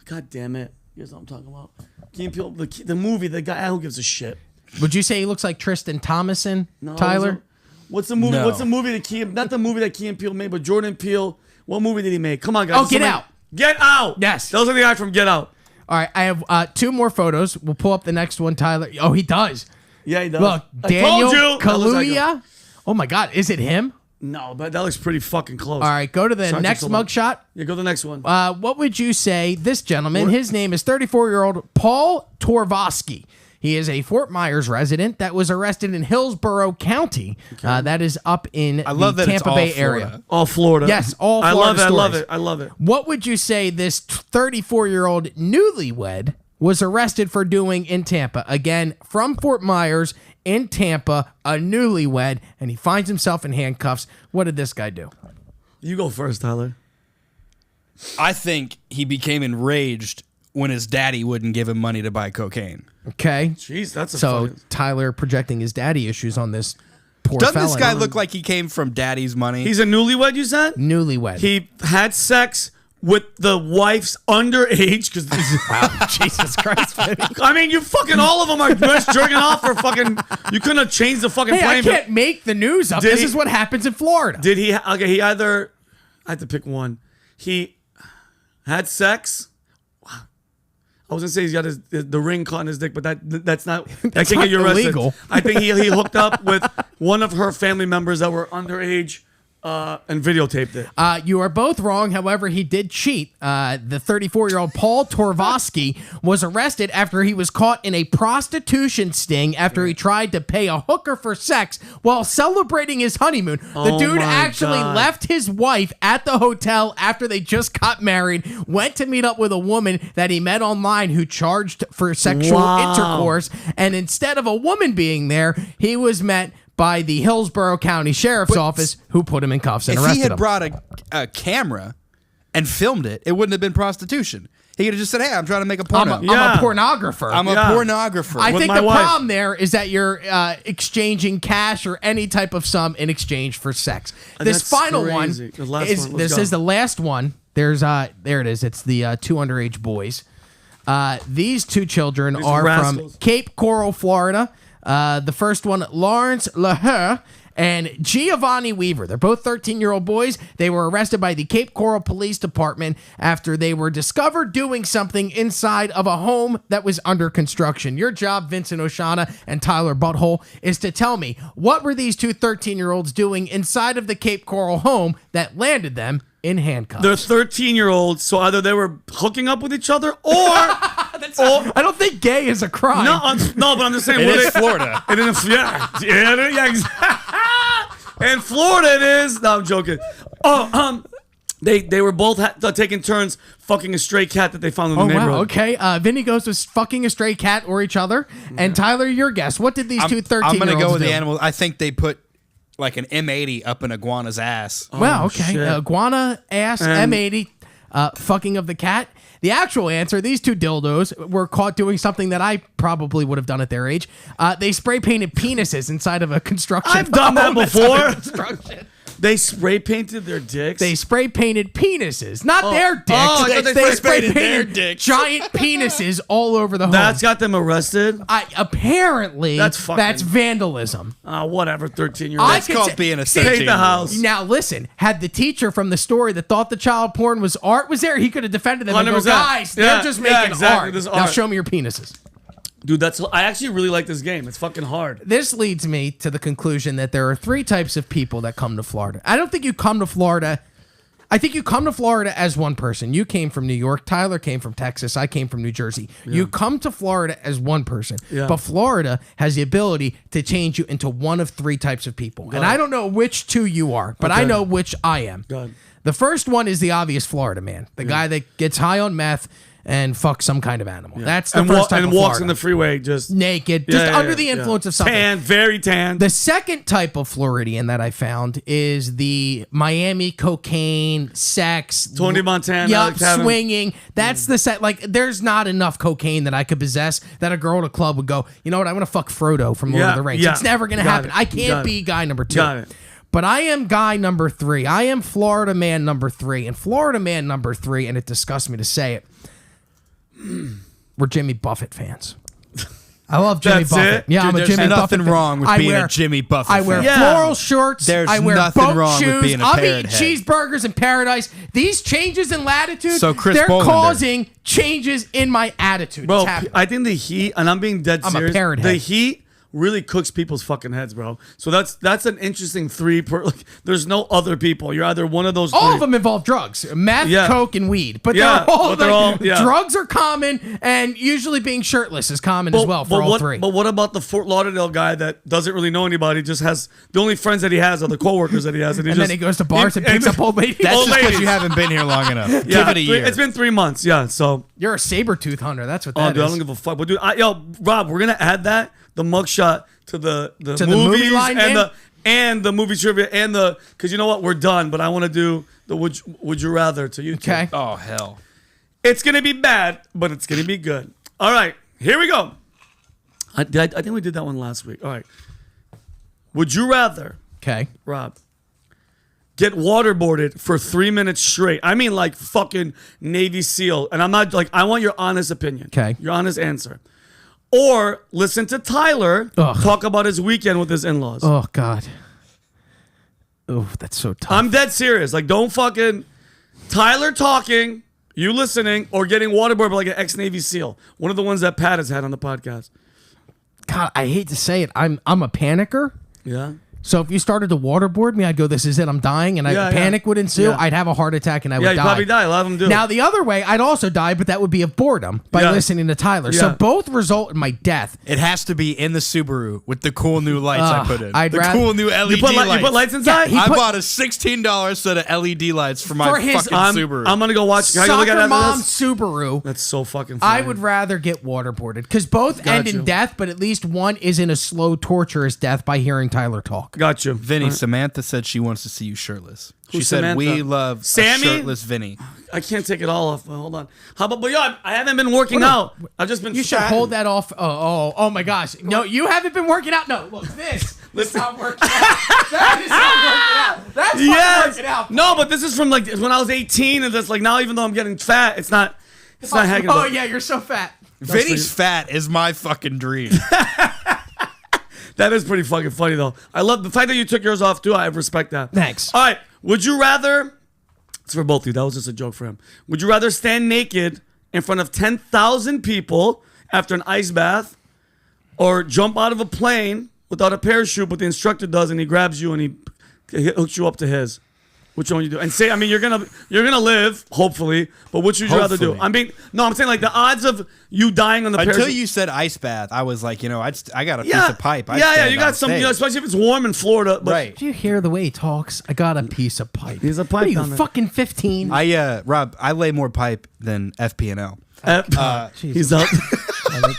God damn it. Here's what I'm talking about. Key and Peele, the movie, the guy, who gives a shit? Would you say he looks like Tristan Thomason, No, Tyler? What's the movie? No. What's the movie that not the movie that Key and Peele made, but Jordan Peele. What movie did he make? Come on, guys. Oh, Get Out. Get Out. Yes. Those are the guys from Get Out. All right, I have two more photos. We'll pull up the next one, Tyler. Oh, he does. Yeah, he does. Look, I Daniel told you. That looks like him. Kaluuya. Oh my God, is it him? No, but that looks pretty fucking close. All right, go to the Sorry, next took so long. mugshot. Yeah, go to the next one. What would you say? This gentleman, his name is 34-year-old Paul Torvosky. He is a Fort Myers resident that was arrested in Hillsborough County. that is up in the Tampa Bay area. All Florida. Yes, all Florida stories. I love it. What would you say this 34-year-old newlywed was arrested for doing in Tampa? Again, from Fort Myers in Tampa, a newlywed, and he finds himself in handcuffs. What did this guy do? You go first, Tyler. I think he became enraged when his daddy wouldn't give him money to buy cocaine. Okay. Jeez, that's a So fucking... Tyler projecting his daddy issues on this poor Doesn't fella. this guy look like he came from daddy's money? He's a newlywed, you said? Newlywed. He had sex with the wife's underage, because Wow, Jesus Christ. Man. I mean, you fucking, all of them are just jerking off for fucking, you couldn't have changed the fucking Hey, I plane. can't make the news up. Did This he- is what happens in Florida. Did he, okay, he either, I had to pick one. He had sex. I was gonna say he's got the ring caught in his dick, but that's not, that That's can't not get you arrested. illegal. I think he hooked up with one of her family members that were underage and videotaped it. You are both wrong. However, he did cheat. The 34-year-old Paul Torvosky was arrested after he was caught in a prostitution sting after he tried to pay a hooker for sex while celebrating his honeymoon. The Oh dude my actually God. left his wife at the hotel after they just got married, went to meet up with a woman that he met online who charged for sexual Wow. intercourse, and instead of a woman being there, he was met by the Hillsborough County Sheriff's Office, who put him in cuffs and if arrested he had him. brought a camera and filmed it, it wouldn't have been prostitution. He could have just said, "Hey, I'm trying to make a porno. I'm a Yeah. pornographer. I'm a Yeah. pornographer." I with think my the wife. problem there is that you're exchanging cash or any type of sum in exchange for sex. This That's final crazy. one The last is one. Let's this go. is the last one. There it is. It's the two underage boys. These two children These are rascals. from Cape Coral, Florida. The first one, Lawrence LaHer and Giovanni Weaver. They're both 13-year-old boys. They were arrested by the Cape Coral Police Department after they were discovered doing something inside of a home that was under construction. Your job, Vincent Oshana and Tyler Butthole, is to tell me, what were these two 13-year-olds doing inside of the Cape Coral home that landed them in handcuffs. They're 13-year-olds, so either they were hooking up with each other or I don't think gay is a crime. no, but I'm just saying. It is Florida. In Florida, it is. No, I'm joking. They were both taking turns fucking a stray cat that they found in the neighborhood. Wow, okay. Vinny goes with fucking a stray cat or each other. And Tyler, your guess. What did these two 13-year-olds I'm going to go with do? the animals. I think they put like an M80 up an iguana's ass. Wow, okay. shit. Iguana, ass, And- M80, fucking of the cat. The actual answer, these two dildos were caught doing something that I probably would have done at their age. They spray painted penises inside of a construction. I've done that home inside of before. construction. They spray painted their dicks. They spray painted penises, not their dicks. Oh, I thought they spray painted their dicks. giant penises all over the home. That's got them arrested. Apparently That's vandalism. Whatever, 13-year-olds. I It's could called say- being a See, 13. Paint the house. Now listen, had the teacher from the story that thought the child porn was art was there, he could have defended them and go, 100%. guys, Yeah, they're just yeah, making exactly, art. this is Now art. show me your penises. Dude, I actually really like this game. It's fucking hard. This leads me to the conclusion that there are three types of people that come to Florida. I don't think you come to Florida. I think you come to Florida as one person. You came from New York. Tyler came from Texas. I came from New Jersey. You come to Florida as one person. Yeah. But Florida has the ability to change you into one of three types of people. And I don't know which two you are, but I Okay. know which I am. Go ahead. The first one is the obvious Florida man, the guy that gets high on meth and fucks some kind of animal. That's the first type and of walks Florida. in the freeway just Naked, just under the influence of something. Tan, very tan. The second type of Floridian that I found is the Miami cocaine, sex, Tony Montana, yup, Kevin. swinging. That's the set. Like, there's not enough cocaine that I could possess that a girl at a club would go, you know what? I'm gonna fuck Frodo from Lord of the Rings. yeah. It's never gonna Got happen. it. I Got can't it. be guy number two. Got it. But I am guy number three. I am Florida man number three. And Florida man number three, and it disgusts me to say it, we're Jimmy Buffett fans. I love Jimmy That's Buffett. it? Yeah, Dude, I'm a there's Jimmy nothing Buffett fan. wrong with I being a wear- Jimmy Buffett I wear fan. Yeah. floral shirts. There's I wear nothing boat wrong with shoes. being a I'm parrot eating head. cheeseburgers in paradise. These changes in latitude, So Chris they're Bolander. causing changes in my attitude. Bro, It's happening. I think the heat, and I'm being dead I'm a serious. parrot The head. heat really cooks people's fucking heads, bro. So that's an interesting three. There's no other people. You're either one of those. all three. of them involve drugs, meth, Yeah. coke, and weed. But Yeah, they're all, yeah. drugs are common, and usually being shirtless is common as well for all what, three. But what about the Fort Lauderdale guy that doesn't really know anybody? Just has the only friends that he has are the coworkers that he has, and then he goes to bars and picks up old ladies. That's Old just because ladies. you haven't been here long enough. Give Yeah, it a year. It's been 3 months. Yeah, so You're a saber-tooth hunter. That's what oh, that dude, I is. don't give a fuck. But dude, yo, Rob, we're gonna add that the mugshot to the the movies movie line and game? the movie trivia and because you know what, we're done. But I want to do the would you rather to you two. Okay. Oh, hell. It's gonna be bad, but it's gonna be good. All right, here we go. I think we did that one last week. All right. Would you rather, Okay. Rob, get waterboarded for 3 minutes straight? I mean, like fucking Navy SEAL. And I'm not like, I want your honest opinion. Okay. Your honest answer. Or listen to Tyler Ugh. talk about his weekend with his in-laws. Oh, God. Oh, that's so tough. I'm dead serious. Like, don't fucking Tyler talking, you listening, or getting waterboarded by like an ex-Navy SEAL. One of the ones that Pat has had on the podcast. God, I hate to say it. I'm a panicker. Yeah. So if you started to waterboard me, I'd go, this is it, I'm dying, and Yeah, panic would ensue. Yeah. I'd have a heart attack, and I Yeah, would you die. probably die. A lot of them do. Now, the other way, I'd also die, but that would be of boredom by Yeah. listening to Tyler. So Yeah. both result in my death. It has to be in the Subaru with the cool new lights I put in. I'd the rather- cool new LED you put, lights. you put lights inside? he I put- bought a $16 set of LED lights for my For his- fucking I'm Subaru. going to go watch. Can I go look at Soccer it after mom this? Subaru. That's so fucking funny. I would rather get waterboarded because both Got end you. in death, but at least one is in a slow, torturous death by hearing Tyler talk. Got you. Vinny, Samantha said she wants to see you shirtless. She Who's said Samantha? we love Sammy? a shirtless Vinny. I can't take it all off. Hold on. How about, but yo, I haven't been working out. I've just been You should fat. hold that off. Oh my gosh. No, you haven't been working out. No, look, this is how I'm working out. That is how I'm working out. That's what I'm Yes. working out. No, but this is from like when I was 18, and that's like now, even though I'm getting fat, it's not hanging. Oh, yeah, you're so fat. Vinny's fat is my fucking dream. That is pretty fucking funny though. I love the fact that you took yours off too. I respect that. Thanks. All right. Would you rather? It's for both of you. That was just a joke for him. Would you rather stand naked in front of 10,000 people after an ice bath, or jump out of a plane without a parachute, but the instructor does, and he grabs you and he hooks you up to his? Which one you do? And say, I mean, you're gonna live, hopefully, but what would you rather do? Hopefully. I mean, no, I'm saying like the odds of you dying on the Until parachute. you said ice bath, I was like, I got a piece Yeah, of pipe. you got some, especially if it's warm in Florida. But Right. Do you hear the way he talks? I got a piece of pipe. Piece of pipe What are you, down there. fucking 15? Rob, I lay more pipe than FPNL. He's up.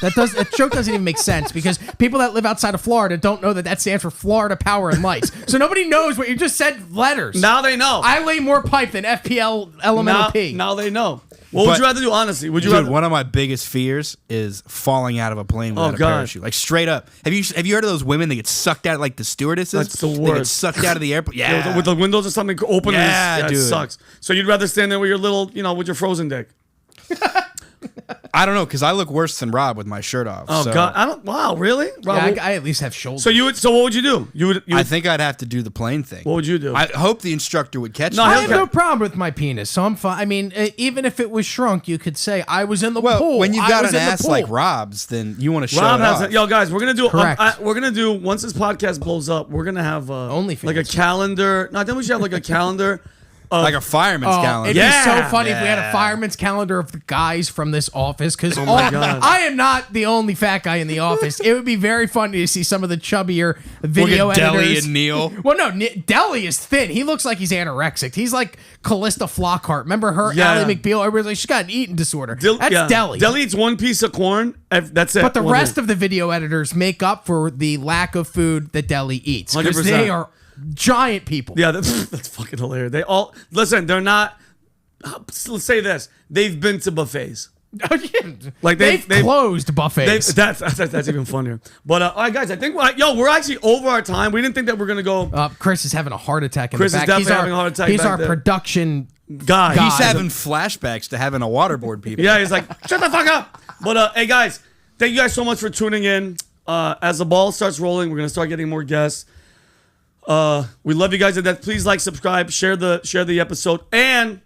That joke doesn't even make sense because people that live outside of Florida don't know that stands for Florida Power and Lights. So nobody knows what you just said. Letters. Now they know. I lay more pipe than FPL Elemental P. Now they know. What would you rather do, honestly? Would you rather? One of my biggest fears is falling out of a plane without a parachute. Like straight up. Have you heard of those women that get sucked out like the stewardesses? That's the They get worst. sucked out of the airplane. Yeah. With the windows or something open. Yeah, it dude. sucks. So you'd rather stand there with your little, with your frozen dick. I don't know, because I look worse than Rob with my shirt off. Oh so God, I don't. Wow, really? Rob, I at least have shoulders. So what would you do? You would. I think I'd have to do the plane thing. What would you do? I hope the instructor would catch No, me. I have no problem with my penis, so I'm fine. I mean, even if it was shrunk, you could say I was in the pool. When you I got was an in the ass pool. like Rob's, then you want to show Rob it has off. it. Yo, guys, we're gonna do. Correct. We're gonna do once this podcast blows up. We're gonna have OnlyFans. like a calendar. No, then we should have like a calendar. Like a fireman's calendar. It'd be Yeah. so funny if we had a fireman's calendar of the guys from this office. Because my God. I am not the only fat guy in the office. It would be very funny to see some of the chubbier video Look at editors. Deli and Neil. Well, no, Deli is thin. He looks like he's anorexic. He's like Callista Flockhart. Remember her, Yeah. Ally McBeal? Everybody's like, she's got an eating disorder. That's Deli. Deli eats one piece of corn. That's it. But the rest of the video editors make up for the lack of food that Deli eats. Because 100%. they are giant people. Yeah, that's fucking hilarious. They all listen. They're not. Let's say this: they've been to buffets. Like they've closed buffets. That's even funnier. But all right, guys, I think we're actually over our time. We didn't think that we're gonna go. Chris is having a heart attack in Chris the is back. definitely having a heart attack He's back our there. production Guy, God. He's having flashbacks to having a waterboard people. yeah, he's like, shut the fuck up. But hey, guys, thank you guys so much for tuning in. As the ball starts rolling, we're gonna start getting more guests. We love you guys to death. Please like, subscribe, share the episode, and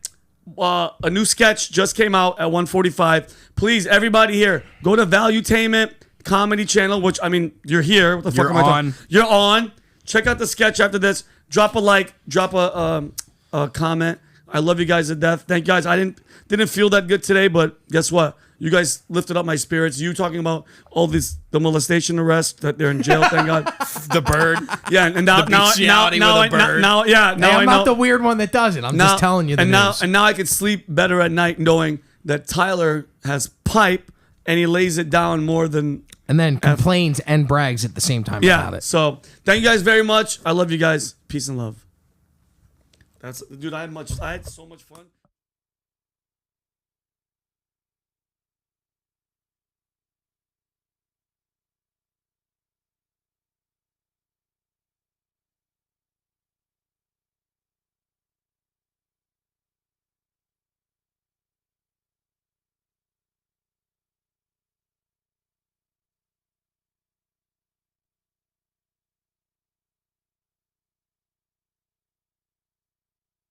a new sketch just came out at 1:45. Please, everybody here, go to Valuetainment Comedy Channel. Which I mean, you're here. What the fuck You're am I talking? on. You're on. Check out the sketch after this. Drop a like. Drop a comment. I love you guys to death. Thank you guys. I didn't feel that good today, but guess what? You guys lifted up my spirits. You talking about all this, the molestation arrest, that they're in jail, thank God. The bird. Yeah, and now bestiality with a bird. now Hey, I'm I know. not the weird one that does it. I'm just telling you the news. Now I can sleep better at night knowing that Tyler has pipe and he lays it down more than and then complains and brags at the same time about it. So thank you guys very much. I love you guys. Peace and love. Dude, I had so much fun.